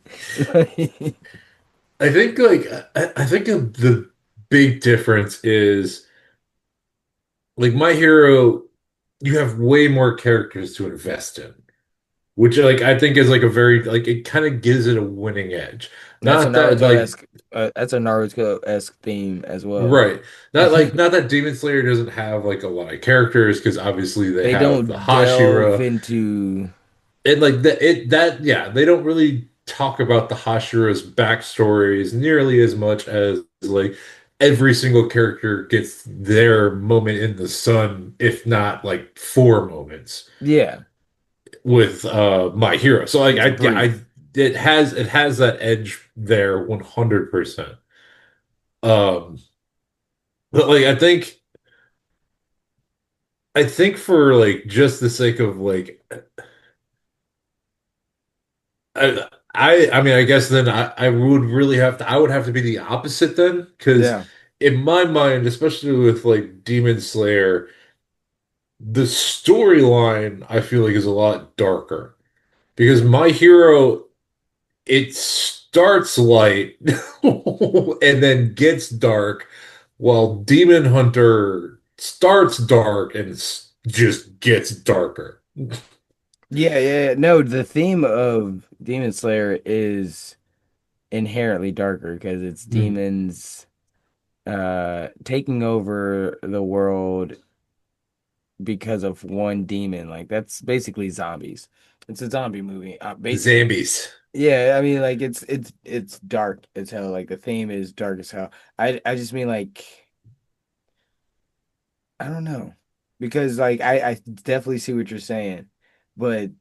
I think like I think the big difference is like My Hero, you have way more characters to invest in, which like I think is like a very like it kind of gives it a winning edge. That's a Not that like Naruto-esque that's a Naruto-esque theme as well. right, not that Demon Slayer doesn't have like a lot of characters because obviously they They have the don't delve Hashira. into And like that yeah, they don't really talk about the Hashira's backstories nearly as much as like every single character gets their moment in the sun, if not like four moments yeah, with My Hero. So like it's I yeah, brief. it has that edge there 100%. Um but like I think for like just the sake of like I mean I guess then I would really have to I would have to be the opposite then because Yeah. in my mind, especially with like Demon Slayer, the storyline I feel like is a lot darker because My Hero it starts light and then gets dark while Demon Hunter starts dark and just gets darker. Yeah, yeah, yeah. No, the theme of Demon Slayer is inherently darker because it's Mm. demons taking over the world because of one demon. Like that's basically zombies. It's a zombie movie, basically. Zombies. Yeah, I mean like it's dark as hell. Like the theme is dark as hell. I just mean like I don't know. Because like I definitely see what you're saying. But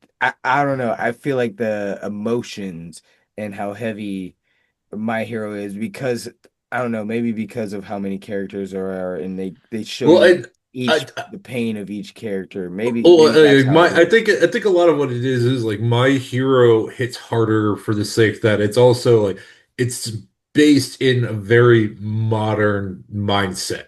I don't know. I feel like the emotions and how heavy My Hero is because I don't know, maybe because of how many characters there are and they show Well, you I each the pain of each character. Maybe Well, that's how it I is. think a lot of what it is like My Hero hits harder for the sake that it's also like it's based in a very modern mindset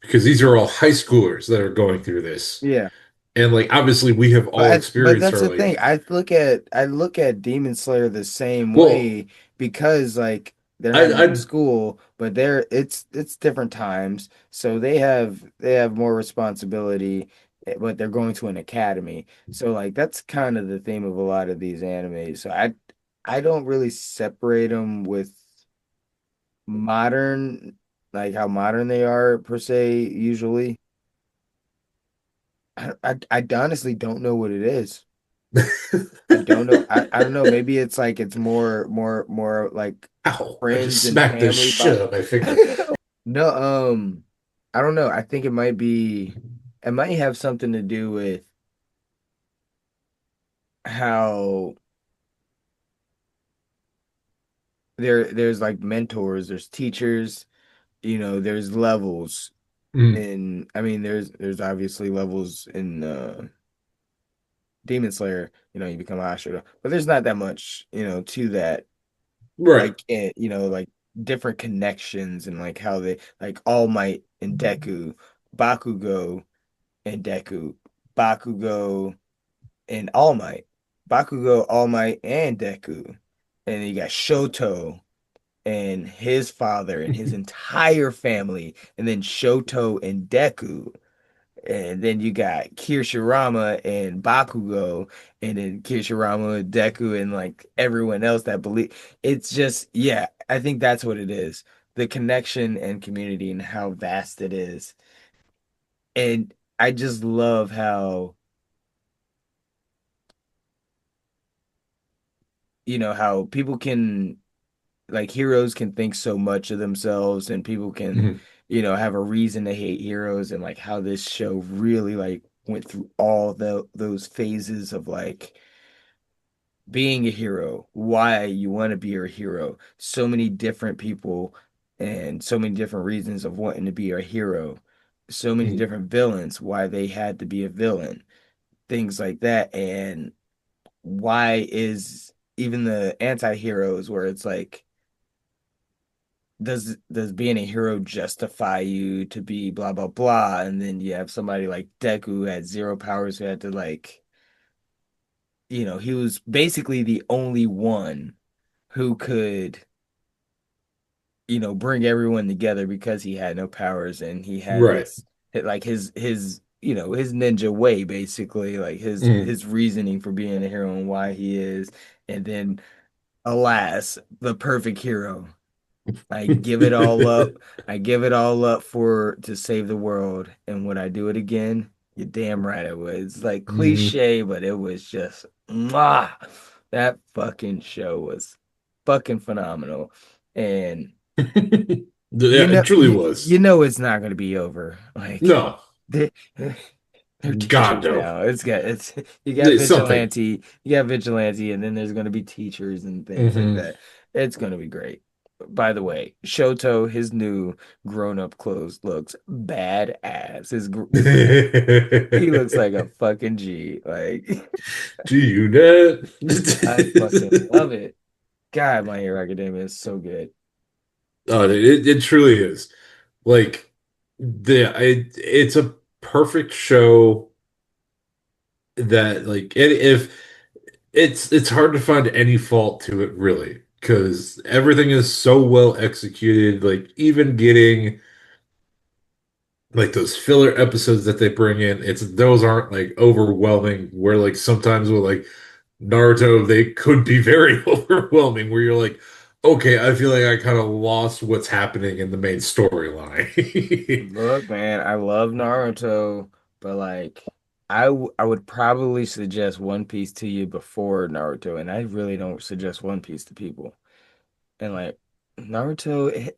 because these are all high schoolers that are going through this. Yeah. And like obviously we have all But experienced that's our the like thing. I look at Demon Slayer the same well way because like they're not I in school, but it's different times, so they have more responsibility, but they're going to an academy. So like that's kind of the theme of a lot of these animes. So I don't really separate them with modern, like how modern they are per se usually. I honestly don't know what it is. I don't know. I don't know. Maybe it's like it's more like ow, I just friends and smacked the family shit by out of my finger. no, I don't know. I think it might have something to do with how there's like mentors, there's teachers, there's levels. Mm, And I mean there's obviously levels in Demon Slayer, you become Ashura, but there's not that much, to that. right. Like like different connections and like how they like All Might and Deku, Bakugo and Deku, Bakugo and All Might, Bakugo, All Might and Deku, and then you got Shoto and his father and his entire family, and then Shoto and Deku. And then you got Kirishirama and Bakugo, and then Kirishirama and Deku, and like everyone else that believe. It's just, yeah, I think that's what it is. The connection and community and how vast it is. And I just love how, how people can, like, heroes can think so much of themselves, and people can, Mhm. have a reason to hate heroes, and like how this show really, like, went through all those phases of like being a hero, why you want to be a hero. So many different people and so many different reasons of wanting to be a hero. So many Mhm. different villains, why they had to be a villain, things like that. And why is even the anti-heroes where it's like, does being a hero justify you to be blah blah blah? And then you have somebody like Deku who had zero powers who had to like, he was basically the only one who could bring everyone together because he had no powers and he had Right. this like his his ninja way basically like his Mhm. his reasoning for being a hero and why he is. And then alas, the perfect hero. I give it all up. I give it all up for to save the world. And would I do it again? You're damn right I would. It's like Mhm. cliche, but it was just mwah. That fucking show was fucking phenomenal. And Yeah, it truly was. it's not gonna be over. Like No, they they're God teachers no. now. It's It's something. you got vigilante, and then there's gonna be teachers and things like Hmm. that. It's gonna be great. By the way, Shoto, his new grown-up clothes looks badass. He looks like a fucking G. Like Do you know? I fucking love it. God, My Hero Academia is so good. Oh, it truly is. Like it's a perfect show that like if it's hard to find any fault to it really because everything is so well executed. Like even getting like those filler episodes that they bring in, it's those aren't like overwhelming. Where like sometimes with like Naruto, they could be very overwhelming. Where you're like, okay, I feel like I kind of lost what's happening in the main storyline. Look, man, I love Naruto, but like I would probably suggest One Piece to you before Naruto, and I really don't suggest One Piece to people. And like Naruto,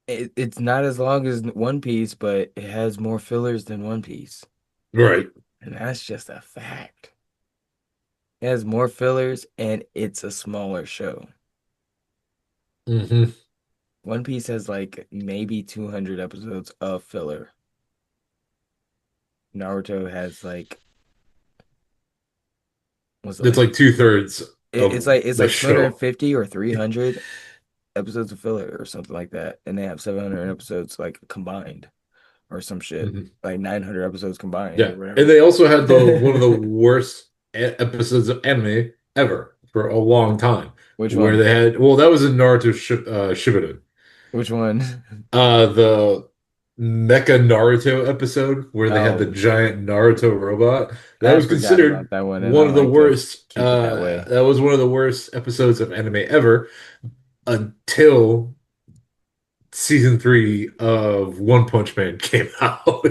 it's not as long as One Piece, but it has more fillers than One Piece. Right. And that's just a fact. It has more fillers and it's a smaller show. Hmm. One Piece has like maybe 200 episodes of filler. Naruto has like, what's it It's like? like two-thirds It's of like the show. 250 or 300 episodes of filler or something like that, and they have 700 episodes like combined. or some shit, Mhm. like 900 episodes combined or Yeah, and whatever. they also had the one of the worst episodes of anime ever for a long time, Which where one? they had well, that was in Naruto Shippuden. Which one? The Mecha Naruto episode where they had the Oh shit. giant Naruto robot. That I was forgot about considered that one, and I one of the like to worst. keep it that way. That was one of the worst episodes of anime ever until season three of One Punch Man came out.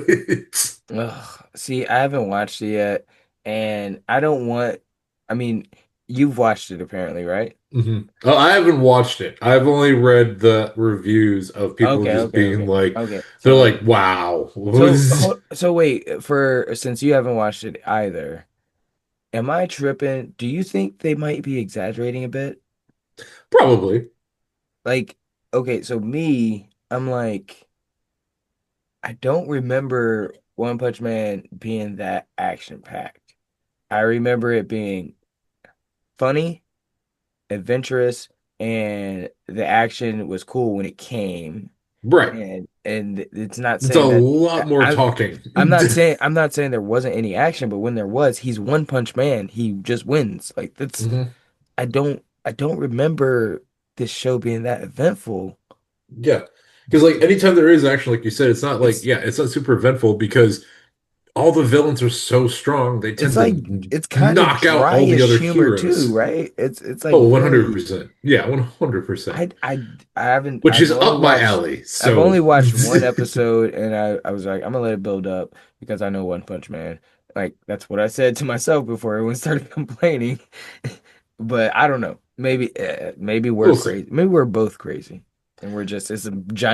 Ugh. See, I haven't watched it yet, and I don't want. I mean, you've watched it apparently, right? Mhm. I haven't watched it. I've only read the reviews of people Okay, just okay, being okay, like, okay. they're So, like, wow. so, so wait. For since you haven't watched it either, am I tripping? Do you think they might be exaggerating a bit? Probably. Like, okay, so me, I'm like, I don't remember One Punch Man being that action packed. I remember it being funny, adventurous, and the action was cool when it came. Right. And it's not It's a saying that lot more I talking. I'm not saying there wasn't any action, but when there was, he's One Punch Man. He just wins. Like that's Mhm. I don't remember this show being that eventful. Yeah. Because like anytime there is action, like you said, it's not like, It's yeah, it's not super eventful because all the villains are so strong, they it's tend like to it's kind of knock out all the dryish other humor too, heroes. right? It's like Oh, very 100%. Yeah, 100%. I I I haven't Which is up my alley. I've So, only watched one episode and I was like I'm gonna let it build up because I know One Punch Man. Like that's what I said to myself before everyone started complaining. But I don't know. Maybe we're we'll see. crazy. Maybe we're both crazy. And we're just it's a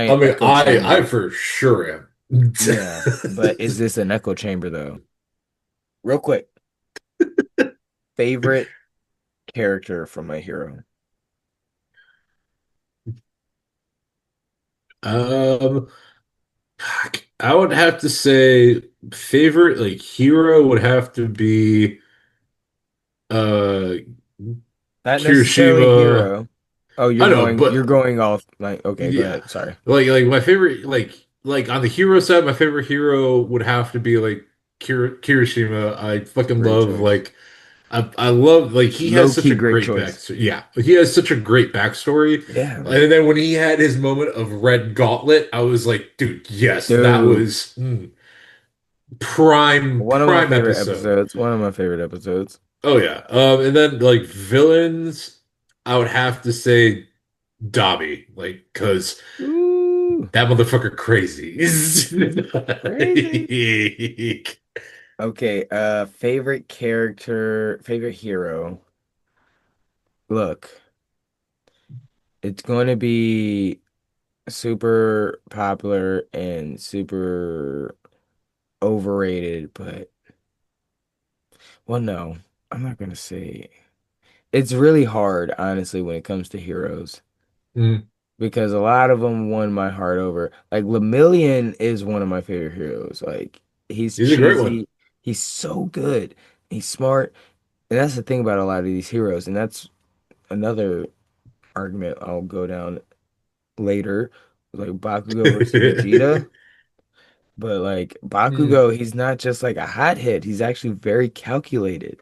I giant mean, echo I chamber. for sure am. Yeah. But is this an echo chamber though? Real quick. Favorite character from My Hero. Um, I would have to say favorite like hero would have to be uh Not necessarily Kirishima. hero. Oh, I know, you're but going off like okay, go yeah. ahead. Sorry. Like my favorite like on the hero side, my favorite hero would have to be like Kirishima. I fucking Great love choice. like I love like he has Low such key a great great choice. backstory. Yeah, he has such a great backstory. Yeah, And then when he had his moment of Red Gauntlet, I was like, dude, yes, that dude. was prime One of my prime favorite episode. episodes. One of my favorite episodes. Oh yeah. And then like villains, I would have to say Dobby, like because Ooh, that motherfucker crazy. crazy. Okay, favorite character, favorite hero. Look, it's going to be super popular and super overrated, but well, no, I'm not gonna say. It's really hard, honestly, when it comes to heroes Mm, because a lot of them won my heart over. Like Lemillion is one of my favorite heroes. Like he's he's a great one. cheesy, he's so good, he's smart, and that's the thing about a lot of these heroes, and that's another argument I'll go down later, like Bakugo versus Vegeta. But like Mm, Bakugo, he's not just like a hothead. He's actually very calculated,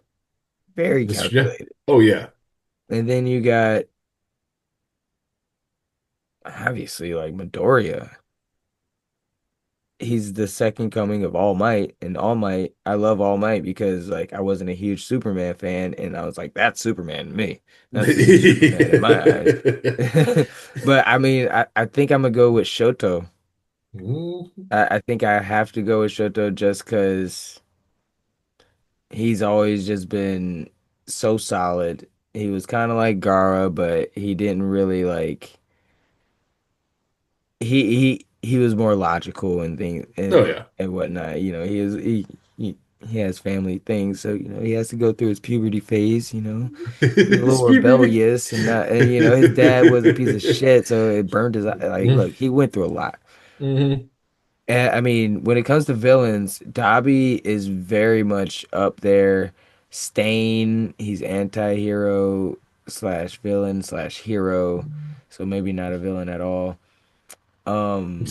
very yeah. calculated. Oh yeah. And then you got obviously like Midoriya. He's the second coming of All Might, and All Might, I love All Might because like I wasn't a huge Superman fan, and I was like, that's Superman to me. That's the new Superman in my eyes. But I mean, I think I'm gonna go with Shoto. Mm, I think I have to go with Shoto just because he's always just been so solid. He was kind of like Gara, but he didn't really like he was more logical and things oh yeah. and whatnot. You know, he has family things, so you know he has to go through his puberty phase. You know, he's a little Puberty. rebellious and not, and you know his dad was a piece of shit, so it burned his like. Mm, Look, he went through a lot. mhm. And I mean, when it comes to villains, Dobby is very much up there. Stain, he's anti-hero slash villain slash hero, so maybe not a villain at all. Um,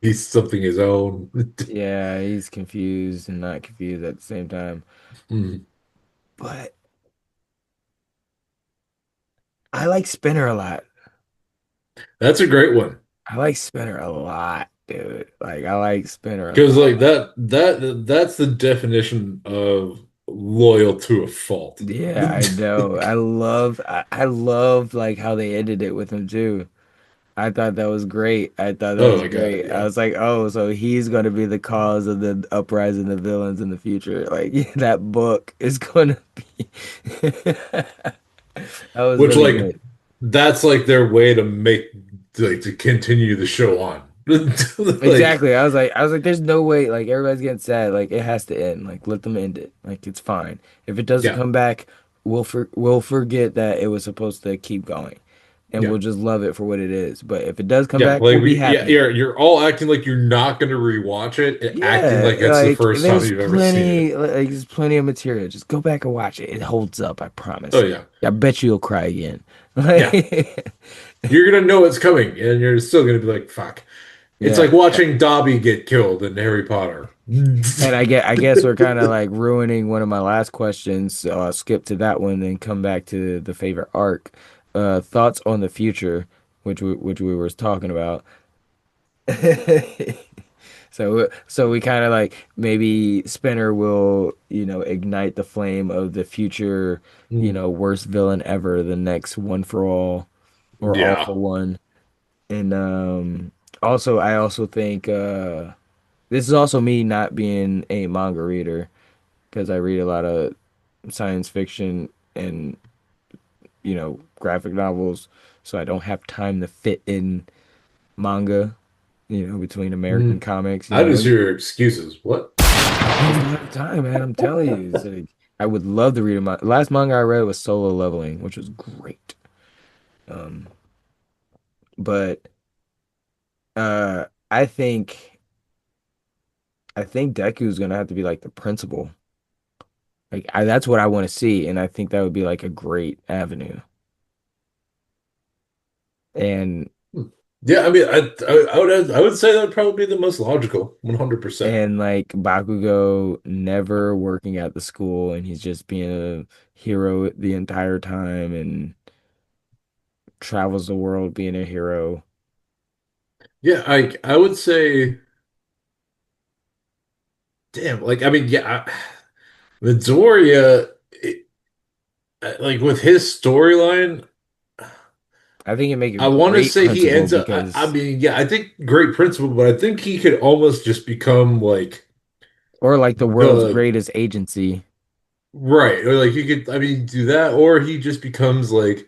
he's something his own. Yeah, he's confused and not confused at the same time. Mm. But I like Spinner a lot. That's a great one. I like Spinner a lot, dude. Like I like Spinner a Because like lot. that's the definition of loyal to a fault. Yeah, I know. I love like how they ended it with him too. I thought that was great. I thought that Oh was my God, great. I yeah. was like, oh, so he's going to be the cause of the uprising of villains in the future. Like that book is going to be. That was Which really like good. that's like their way to make like to continue the show on. Like, Exactly. I was like, there's no way. Like everybody's getting sad. Like it has to end. Like let them end it. Like it's fine. If it doesn't yeah, come back, we'll forget that it was supposed to keep going, and yeah. we'll just love it for what it is. But if it does come Yeah, back, like we'll be we, yeah, happy. you're all acting like you're not gonna rewatch it and acting Yeah, like it's the like first time you've ever seen it. there's plenty of material. Just go back and watch it. It holds up, I Oh promise. yeah, I bet you'll cry again. yeah. Like, You're gonna know it's coming, and you're still gonna be like, "Fuck." It's yeah. like watching Dobby get killed in Harry Potter. And I guess we're kind of like ruining one of my last questions. So I'll skip to that one and come back to the favorite arc. Thoughts on the future, which we were talking about. So we kind of like maybe Spinner will, ignite the flame of the future, Mm. worst villain ever, the next One for All or All Yeah. for One. And also I also think this is also me not being a manga reader because I read a lot of science fiction and, graphic novels, so I don't have time to fit in manga, between American Mm. comics, I just hear excuses. What? I just don't have time, man. I'm telling you. It's like I would love to read a manga. Last manga I read was Solo Leveling, which was great. Um, but uh, I think I think Deku's gonna have to be like the principal. Like that's what I want to see, and I think that would be like a great avenue. And Hmm. Yeah, I mean, I would say that would probably be the most logical, 100%. and like Bakugo never working at the school, and he's just being a hero the entire time, and travels the world being a hero. Yeah, I would say, damn, like I mean, yeah, Midoriya, like with his storyline. I think it make a I want to great say he principal ends up. I because, mean, yeah, I think great principal, but I think he could almost just become like or like the world's the greatest agency. right, or like he could. I mean, do that, or he just becomes like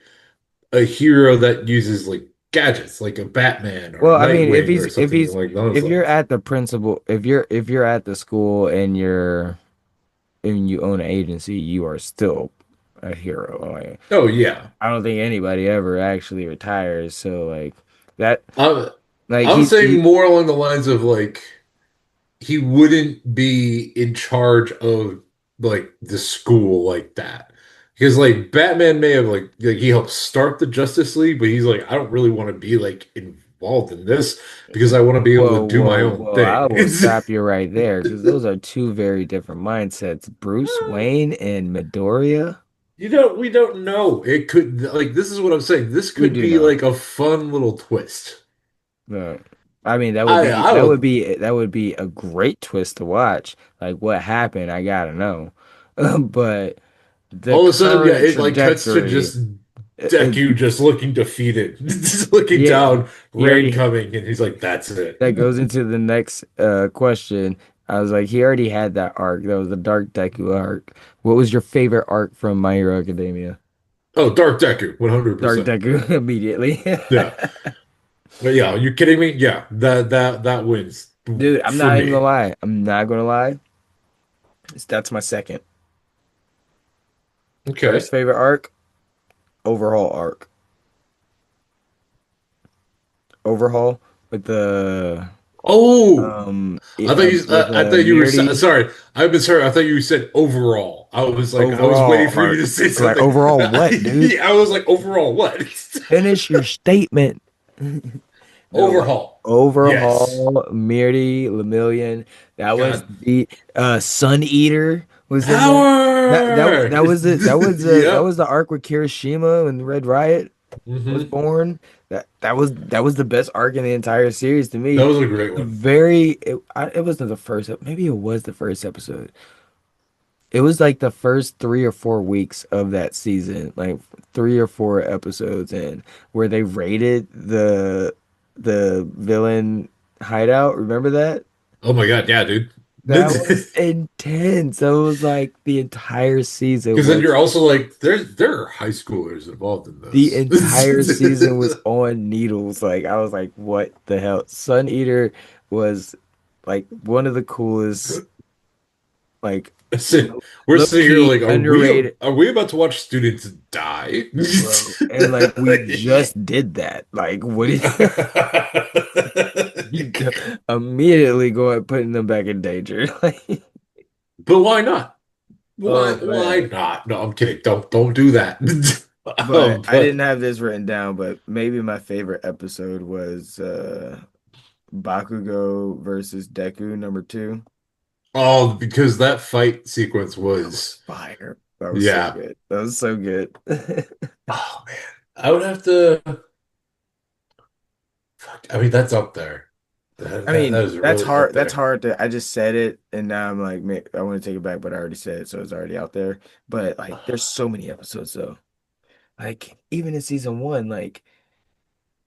a hero that uses like gadgets, like a Batman or Well, I mean, if Nightwing he's or if something he's like those if you're lines. at the principal, if you're at the school and you own an agency, you are still a hero. Like, Oh yeah, I don't think anybody ever actually retires. So like that, I'm like I'm saying he more along the lines of like he wouldn't be in charge of like the school like that. Because like Batman may have like he helped start the Justice League, but he's like, I don't really want to be like involved in this because I want to be able to whoa, do my whoa, own whoa! I thing. will stop you right there because those are two very different mindsets. Bruce Wayne and Midoriya. We don't know. It could like this is what I'm saying. This We could do be know. like a fun little twist. I mean, that would I be I that would would be that would be a great twist to watch. Like what happened, I gotta know. But the all of a sudden, yeah, current it like cuts to trajectory, just Deku just looking defeated, just looking yeah, down, he rain already coming, and he's like, "That's it." that goes into the next question. I was like, he already had that arc. That was the Dark Deku arc. What was your favorite arc from My Hero Academia? Oh, Dark Deku, Dark 100%. Deku immediately. Yeah. But yeah, are you kidding me? Yeah, that wins Dude, I'm for not even gonna me. lie. I'm not gonna lie. That's my second. Okay. First favorite arc, overhaul arc. Overhaul with the Oh, I thought you were immunity sorry. I've been sorry. I thought you said overall. I was waiting overall for you to arc. say Like something. overall what, dude? I was like overall what? Finish your statement. the like Overhaul. Yes. overhaul Mirty Lemillion. That was God. the Sun Eater was in that. Power. That Yep. was the arc with Kirishima and Red Riot was Hmm. born. That was the best arc in the entire series to That me. was a great one. It wasn't the first maybe it was the first episode. It was like the first 3 or 4 weeks of that season, like 3 or 4 episodes in, where they raided the villain hideout. Remember that? Oh my God, yeah, dude. That was intense. That was like the entire season Because then you're was also like, there are high schoolers involved in the this. entire season was on needles. Like I was like, what the hell? Sun Eater was like one of the coolest, like So, we're low sitting here key like, underrated. are we about to watch students die? Bro, and like we just did that. Like, what did you immediately go at putting them back in danger? Like, But why not? oh Why man. not? No, I'm kidding. Don't do that. But I didn't But have this written down, but maybe my favorite episode was Bakugo versus Deku #2. oh, because that fight sequence That was was, fire. That was so yeah. good. That was so good. Oh man, I would have to. Fuck, I mean, that's up there. I mean, That is that's really up hard. That's there. hard to. I just said it, and now I'm like, I want to take it back, but I already said it, so it's already out there. But like, there's so many episodes though. Like, even in season one, like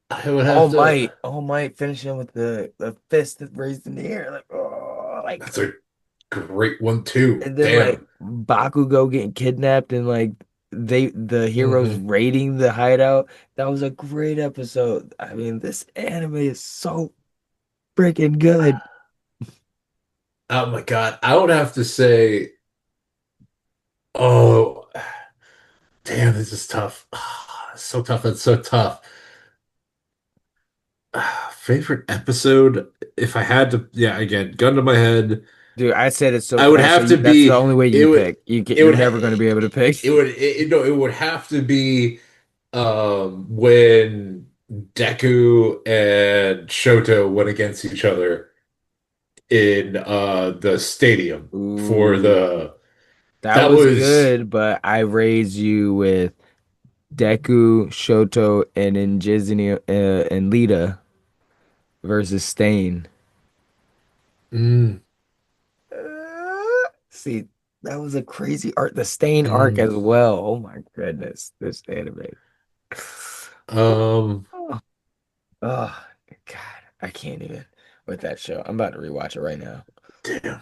I would have to. All Might finishing with the fist that raised in the air, like oh, like, That's a great one too. and then like Damn. Bakugo getting kidnapped and like the heroes Hmm. raiding the hideout. That was a great episode. I mean, this anime is so freaking good. Oh my God, I would have to say, oh, damn, this is tough. So tough. That's so tough. Favorite episode? If I had to, yeah, again, gun to my head, Dude, I said it so I would fast, so have to that's the be. only way you It can would. pick. It You're would. never going to be able to pick. It would. No, it would have to be when Deku and Shoto went against each other in the stadium for Ooh, the. that That was was. good, but I raised you with Deku, Shoto, and and Lita versus Stain. Mm, See, that was a crazy arc. The Stain arc mm, as well. Oh my goodness, this anime. um. Oh, oh, God, I can't even with that show. I'm about to rewatch it right now. Damn.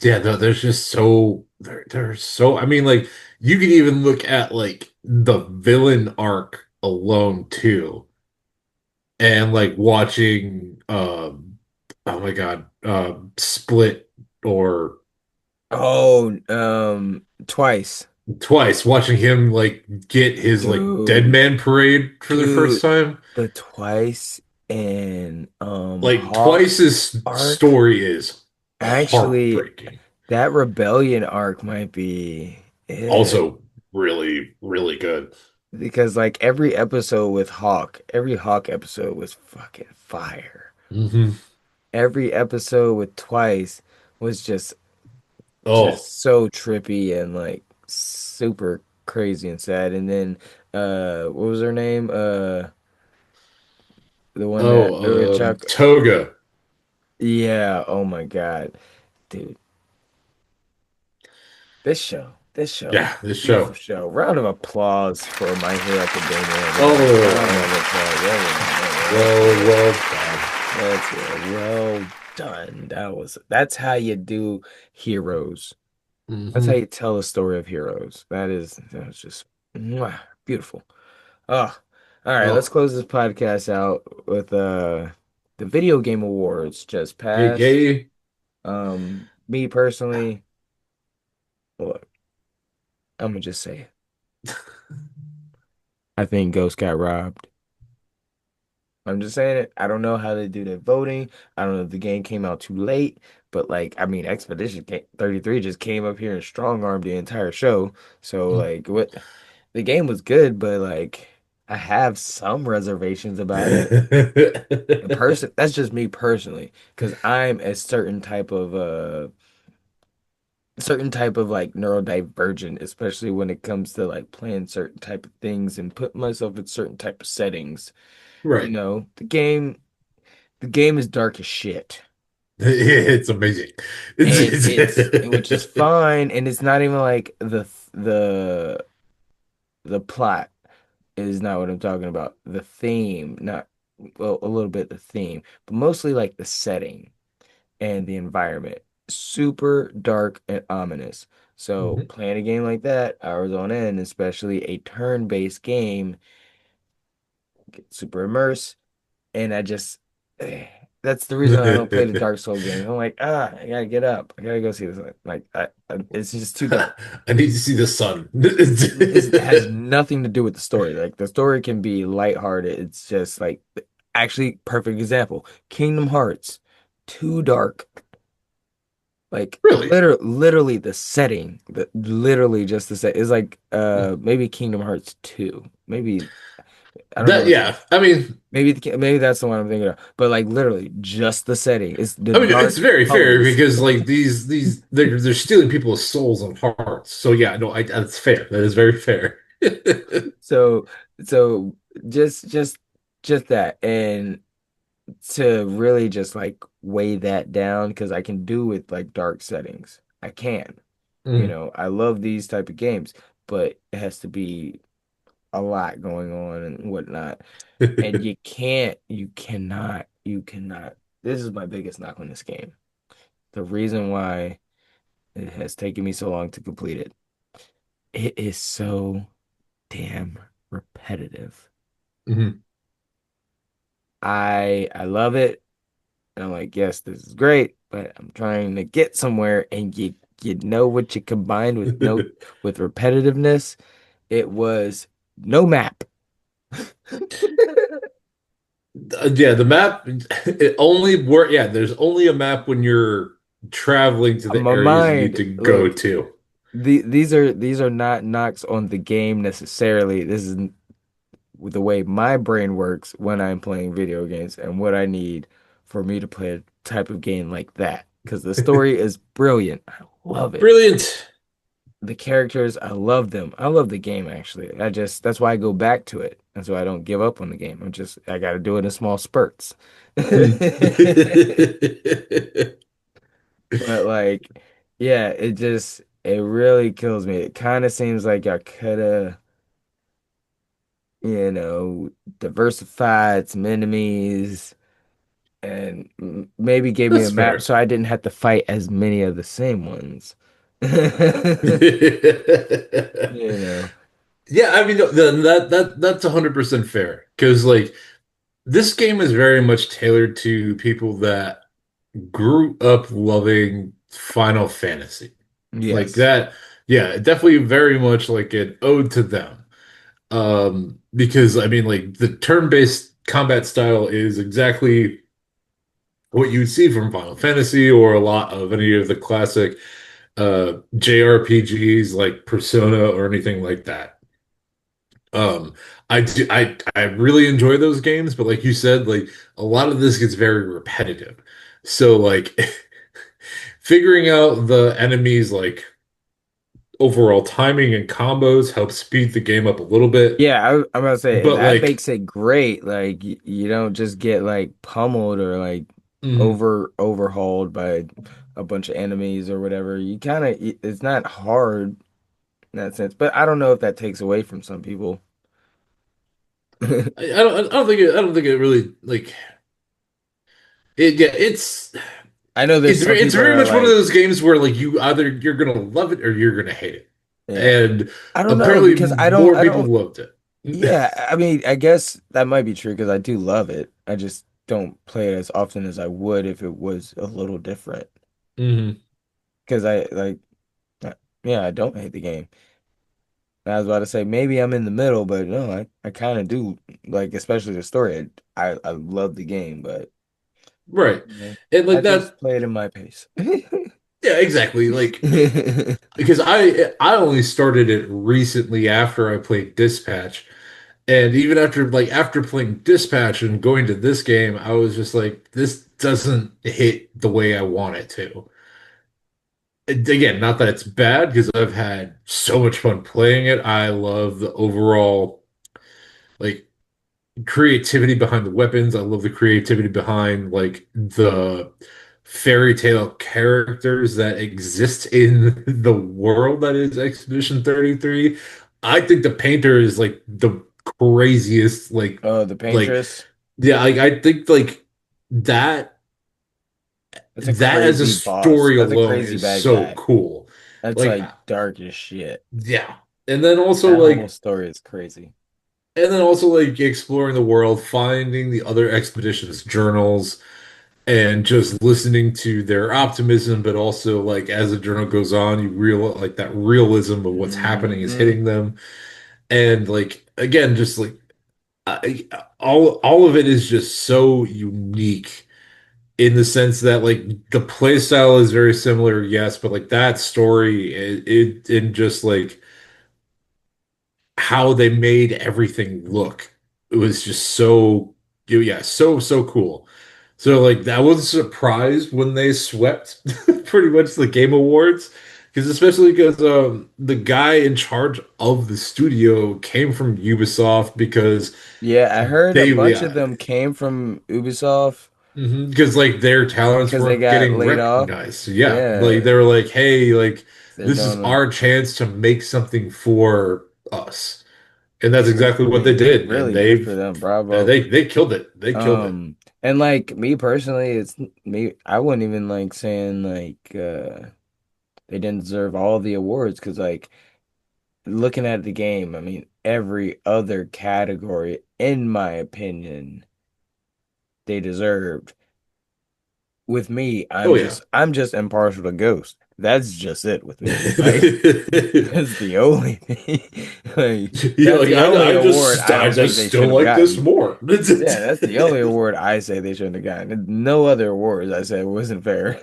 Yeah, no, there's just so there's so I mean like you could even look at like the villain arc alone too and like watching oh my God Split or Oh, twice. twice watching him like get his like dead Dude, man parade for the first dude, time the twice and like Hawk Twice's arc. story is Actually, heartbreaking, that rebellion arc might be it. also really good. Because like every episode with Hawk, every Hawk episode was fucking fire. Hmm. Every episode with Twice was Oh. just so trippy and like super crazy and sad. And then what was her name? The one that Chuck. Toga. Yeah, oh my God. Dude, this show, Yeah, this beautiful show. show. Round of applause for My Hero Academia, man. Round of Oh, applause. well done. That's well done. That's how you do heroes. That's how Hmm. you tell a story of heroes. That was just mwah, beautiful. Oh, all right. Let's Oh, close this podcast out with the video game awards just passed. yay. Me personally, look, I'm gonna just say it. I think Ghost got robbed. I'm just saying it. I don't know how they do their voting. I don't know if the game came out too late, but like, I mean, 33 just came up here and strong armed the entire show. So like, what the game was good, but like, I have some reservations about it. That's just me personally, because I'm a certain type of like neurodivergent, especially when it comes to like playing certain type of things and put myself in certain type of settings. You Right. know, the game is dark as shit. It's amazing. And it's which is It's fine, and it's not even like the plot is not what I'm talking about. The theme, not well, a little bit the theme, but mostly like the setting and the environment. Super dark and ominous. So Mhm. playing a game like that, hours on end, especially a turn-based game, get super immersed. And I just eh, that's the reason I don't play the Dark Soul games. I'm like, I gotta get up. I gotta go see this. Like, it's just too dark. I need to see the sun. It has nothing to do with the story. Like the story can be lighthearted. It's just like actually perfect example. Kingdom Hearts, too dark. Like Really? literally the setting, literally just the set is like maybe Kingdom Hearts 2. Maybe I don't know That, which yeah. one's I mean, maybe that's the one I'm thinking of. But like literally just the setting. It's the I mean, it's dark very fair colors. because like these they're stealing people's souls and hearts. So yeah, no, that's fair. That is very fair. So so just just that and to really just like weigh that down because I can do with like dark settings. I can. Mm. I love these type of games, but it has to be a lot going on and whatnot. And you cannot. This is my biggest knock on this game. The reason why it has taken me so long to complete it. It is so damn repetitive. Mhm. I love it. And I'm like, yes, this is great, but I'm trying to get somewhere and you know what you combined with no with repetitiveness? It was no map. Yeah, the map it only work. Yeah, there's only a map when you're traveling to the My areas you need mind, to go look, to. these are not knocks on the game necessarily. This is the way my brain works when I'm playing video games and what I need for me to play a type of game like that. Because the story is brilliant. I love it. Brilliant. The characters, I love them. I love the game actually. That's why I go back to it. That's why I don't give up on the game. I gotta do it in small spurts. Mm. But like, yeah, it really kills me. It kind of seems like I could have, you know, diversified some enemies and maybe gave me a That's map fair. so I didn't have to fight as many of the same ones. You know. Yeah, I mean that's 100% fair because like this game is very much tailored to people that grew up loving Final Fantasy. Like Yes. that, yeah, definitely very much like an ode to them. Because I mean like the turn-based combat style is exactly what you would see from Final Fantasy or a lot of any of the classic JRPGs like Persona or anything like that. Um, I really enjoy those games, but like you said, like a lot of this gets very repetitive. So like figuring out the enemies like overall timing and combos helps speed the game up a little bit. Yeah, I'm about to say But that like makes it great. Like you don't just get like pummeled or like mhm. overhauled by a bunch of enemies or whatever. You kind of it's not hard in that sense, but I don't know if that takes away from some people. I don't think it really like it yeah, I know there's some it's people very that are much one of like, those games where like you either you're gonna love it or you're gonna hate it. yeah, And I don't know apparently because more I people don't. loved it. Yeah, I mean, I guess that might be true because I do love it. I just don't play it as often as I would if it was a little different. Hmm. Because I like, yeah, I don't hate the game. I was about to say maybe I'm in the middle, but no, I kind of do like, especially the story. I love the game, but Right. you know, And I like that, just play it in my pace. yeah, exactly. Like because I only started it recently after I played Dispatch, And even after playing Dispatch and going to this game, I was just like, this doesn't hit the way I want it to. Again, not that it's bad because I've had so much fun playing it. I love the overall like creativity behind the weapons. I love the creativity behind like the fairy tale characters that exist in the world that is Expedition 33. I think the painter is like the craziest Oh, the like Paintress. yeah, like I think like that That's a that as a crazy boss. story That's a alone crazy is bad so guy. cool. That's Like like dark as shit. yeah. And then also That whole like story is crazy. exploring the world, finding the other expeditions' journals, and just listening to their optimism, but also like as the journal goes on, you real like that realism of what's happening is Hmm. hitting them. And like again, just like all of it is just so unique in the sense that like the play style is very similar, yes, but like that story, it in just like how they made everything look. It was just so yeah, so cool. So like I was surprised when they swept pretty much the Game Awards because especially because the guy in charge of the studio came from Ubisoft because Yeah, I heard a they bunch of yeah them came from Ubisoft because like their talents because they weren't got getting laid off. recognized. So, yeah, like Yeah, they were like, hey, like they're this is doing our chance to make something for us. And that's a exactly what they really, did. And really good for they've them. Bravo. they killed it. They killed it. And like me personally, it's me. I wouldn't even like saying like they didn't deserve all the awards because like looking at the game, I mean every other category, in my opinion, they deserved. With me, Oh yeah. I'm just impartial to Ghost. That's just it with me. Like that's the only thing. Like Yeah, that's like the only I award just I I don't think just they still should have like this gotten. more. Yeah, that's the only award I say they shouldn't have gotten. No other awards I said wasn't fair.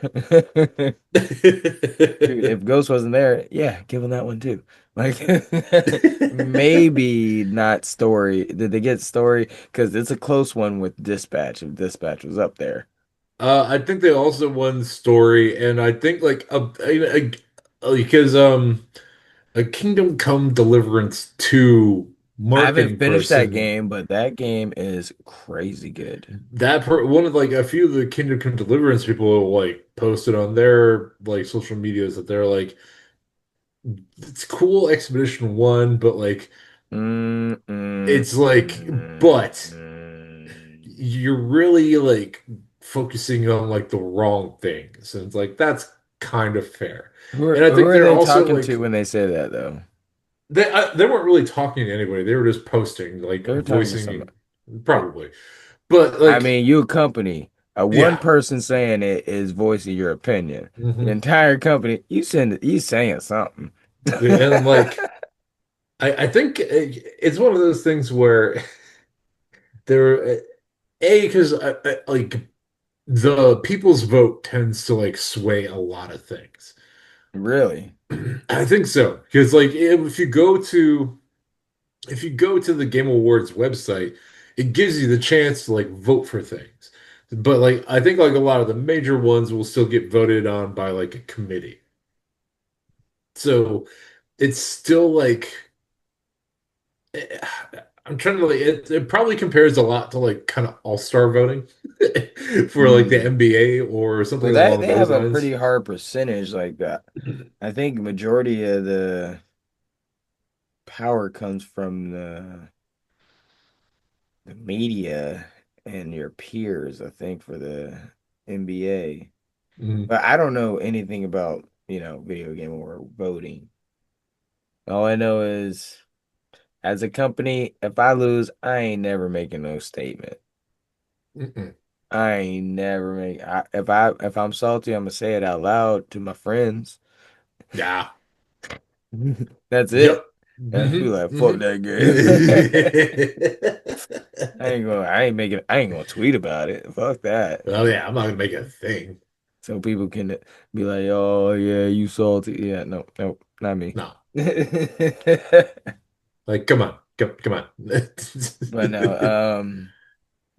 Dude, if Ghost wasn't there, yeah, give him that one too. Like maybe not story. Did they get story? Because it's a close one with Dispatch. If Dispatch was up there. I think they also won story, and I think like because a Kingdom Come Deliverance 2 I haven't marketing finished that person game, but that game is crazy good. one of like a few of the Kingdom Come Deliverance people like posted on their like social medias that they're like it's cool Expedition 1, but like Mm, mm, it's like but mm. you're really like focusing on like the wrong things. And it's like that's kind of fair. And I Who think are they're they also talking to like when they say that though? they weren't really talking to anybody. They were just posting, like They're talking to voicing somebody. probably. But I like mean, you a company. A one yeah. person saying it is voicing your opinion. The Hmm. entire company, you saying something. And like I think it's one of those things where there a because like the people's vote tends to like sway a lot of things. Really? I think so because like if you go to the Game Awards website, it gives you the chance to like vote for things. But like I think like a lot of the major ones will still get voted on by like a committee. So it's still like eh, I'm trying to like it probably compares a lot to like kind of all-star voting for like the Hmm. NBA or Well, something that along they those have a lines. pretty hard percentage like that. I think majority of the power comes from the media and your peers, I think, for the NBA. Mhm. But I don't know anything about, video game or voting. All I know is as a company, if I lose, I ain't never making no statement. Mm-mm. I ain't never make if I'm salty, I'm gonna say it out loud to my friends. Yeah. That's Yep. it. And be Hmm. like, fuck Hmm. that game. I ain't gonna tweet about it. Fuck that. Oh yeah, I'm not gonna make a thing. So people can be like, oh yeah, you salty. Yeah, no, no, not me. No. Like, come on. come on. But no,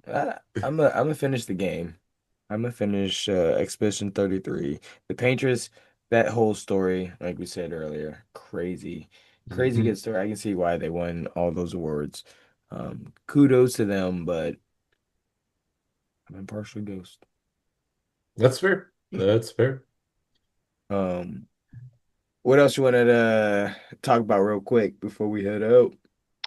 I'm gonna finish the game. I'm gonna finish Expedition 33. The Painters, that whole story, like we said earlier, crazy, crazy good Mhm. story. I can see why they won all those awards. Kudos to them, but I'm impartial Ghost. That's fair. That's fair. Um, what else you wanted to talk about real quick before we head out?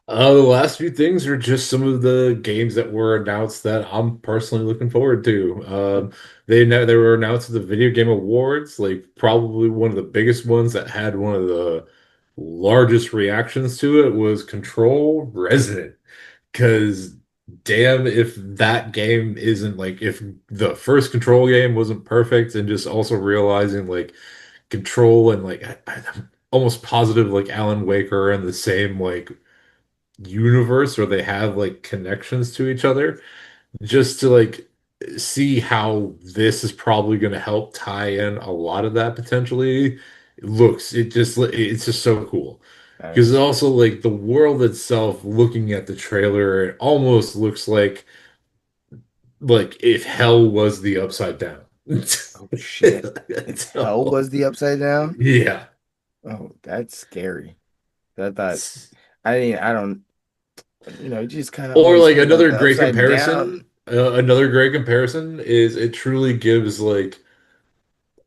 The last few things are just some of the games that were announced that I'm personally looking forward to. They were announced at the Video Game Awards, like probably one of the biggest ones that had one of the largest reactions to it was Control Resident. Because damn, if that game isn't like if the first Control game wasn't perfect, and just also realizing like Control and like I'm almost positive like Alan Wake are in the same like universe or they have like connections to each other just to like see how this is probably going to help tie in a lot of that potentially it's just so cool because it's Nice. also like the world itself looking at the trailer it almost looks like if hell was the upside down. Oh shit. If hell So, was the upside down? yeah. Oh, that's scary. I thought I don't you just kind of Or always like hear about the upside down. another great comparison is it truly gives like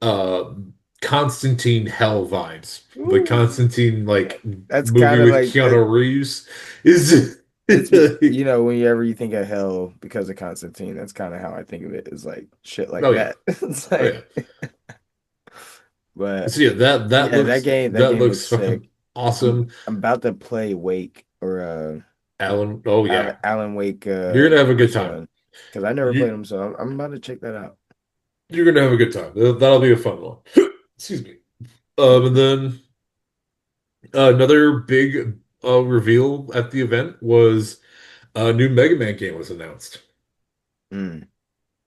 uh Constantine hell vibes. The Ooh, Constantine like that's movie kind of with like that. Keanu Reeves is It's whenever you think of hell because of Constantine, that's kind of how I think of it. Is like shit like oh yeah. that. It's Oh yeah. like, but So yeah, yeah, that that game looks looks sick. fucking awesome. I'm about to play Wake or Alan, oh yeah. Alan Wake You're gonna the have a good first time. one because I never played You them, so I'm about to check that out. you're gonna have a good time. That'll be a fun one. Excuse me. And then another big reveal at the event was a new Mega Man game was announced. Mm.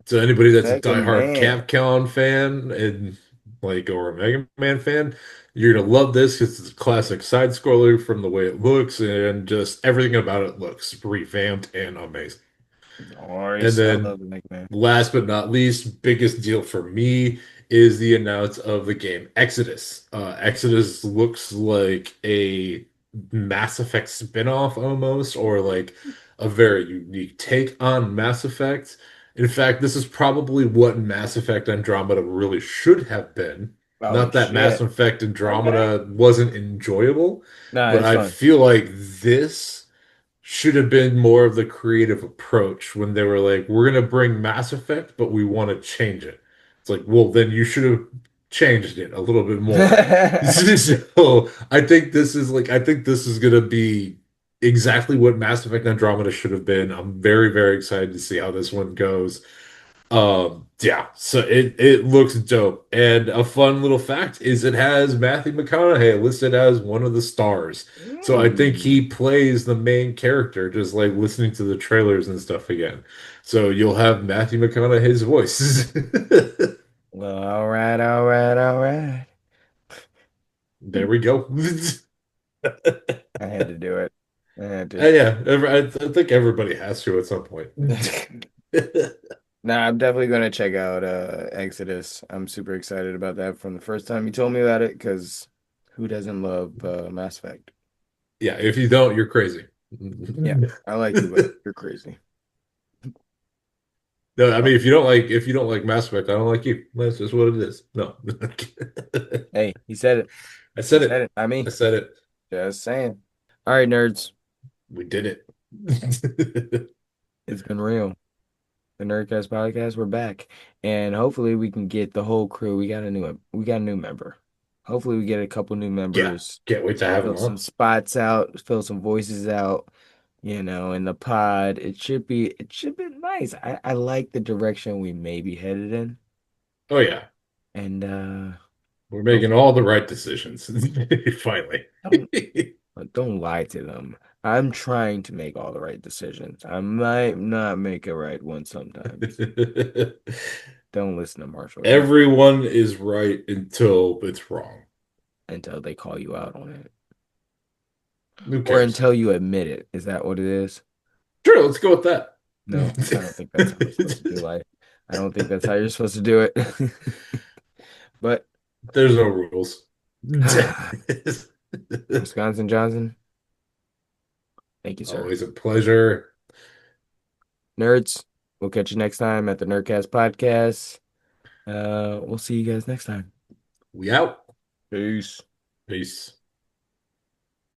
So anybody that's a Mega diehard Man. Capcom fan and like or a Mega Man fan, you're gonna love this because it's a classic side scroller from the way it looks and just everything about it looks revamped and amazing. And Nice. I then love the Mega Man. last but not least, biggest deal for me is the announce of the game Exodus. Exodus looks like a Mass Effect spin-off almost, or like a very unique take on Mass Effect. In fact, this is probably what Mass Effect Andromeda really should have been. Oh Not that Mass shit. Effect Okay. Andromeda wasn't enjoyable, Nah, but it's I fun. feel like this should have been more of the creative approach when they were like, we're gonna bring Mass Effect, but we want to change it. It's like, well, then you should have changed it a little bit more. So I think this is gonna be exactly what Mass Effect Andromeda should have been. I'm very, very excited to see how this one goes. Yeah, so it looks dope. And a fun little fact is it has Matthew McConaughey listed as one of the stars. So I think Mm. he plays the main character, just like listening to the trailers and stuff again. So you'll have Matthew McConaughey's voice. Well, all right, all right, all right. There we go. I had to do it. I had to. Yeah, I think everybody has to at some point. Nah, I'm definitely gonna check out Exodus. I'm super excited about that from the first time you told me about it, because who doesn't love Mass Effect? Yeah, if you don't, you're crazy. Yeah, I like you, but you're crazy. No, I Oh, mean if you don't like Mass Effect, I don't like you. That's just what it is. No. hey, he said it. I He said said it. it. I I mean, said it. just saying. All right, nerds. We did it. It's been real. The Nerdcast podcast, we're back. And hopefully we can get the whole crew. We got a new member. Hopefully we get a couple new Yeah. members, Can't wait to have him fill some on. spots out, fill some voices out, in the pod. It should be nice. I like the direction we may be headed in. Oh yeah. And We're making hopefully all the right decisions. Finally. don't don't lie to them. I'm trying to make all the right decisions. I might not make a right one sometimes. Don't listen to Marshall. Everyone is right until it's wrong. Until they call you out on it. Who Or cares? until you admit it. Is that what it is? Sure, let's go with that. No, I don't think that's how we're supposed to do life. I don't think that's how you're supposed to do it. But There's no rules. Wisconsin Johnson, thank you, sir. Always a pleasure. Nerds, we'll catch you next time at the Nerdcast podcast. We'll see you guys next time. We out. Peace. Peace.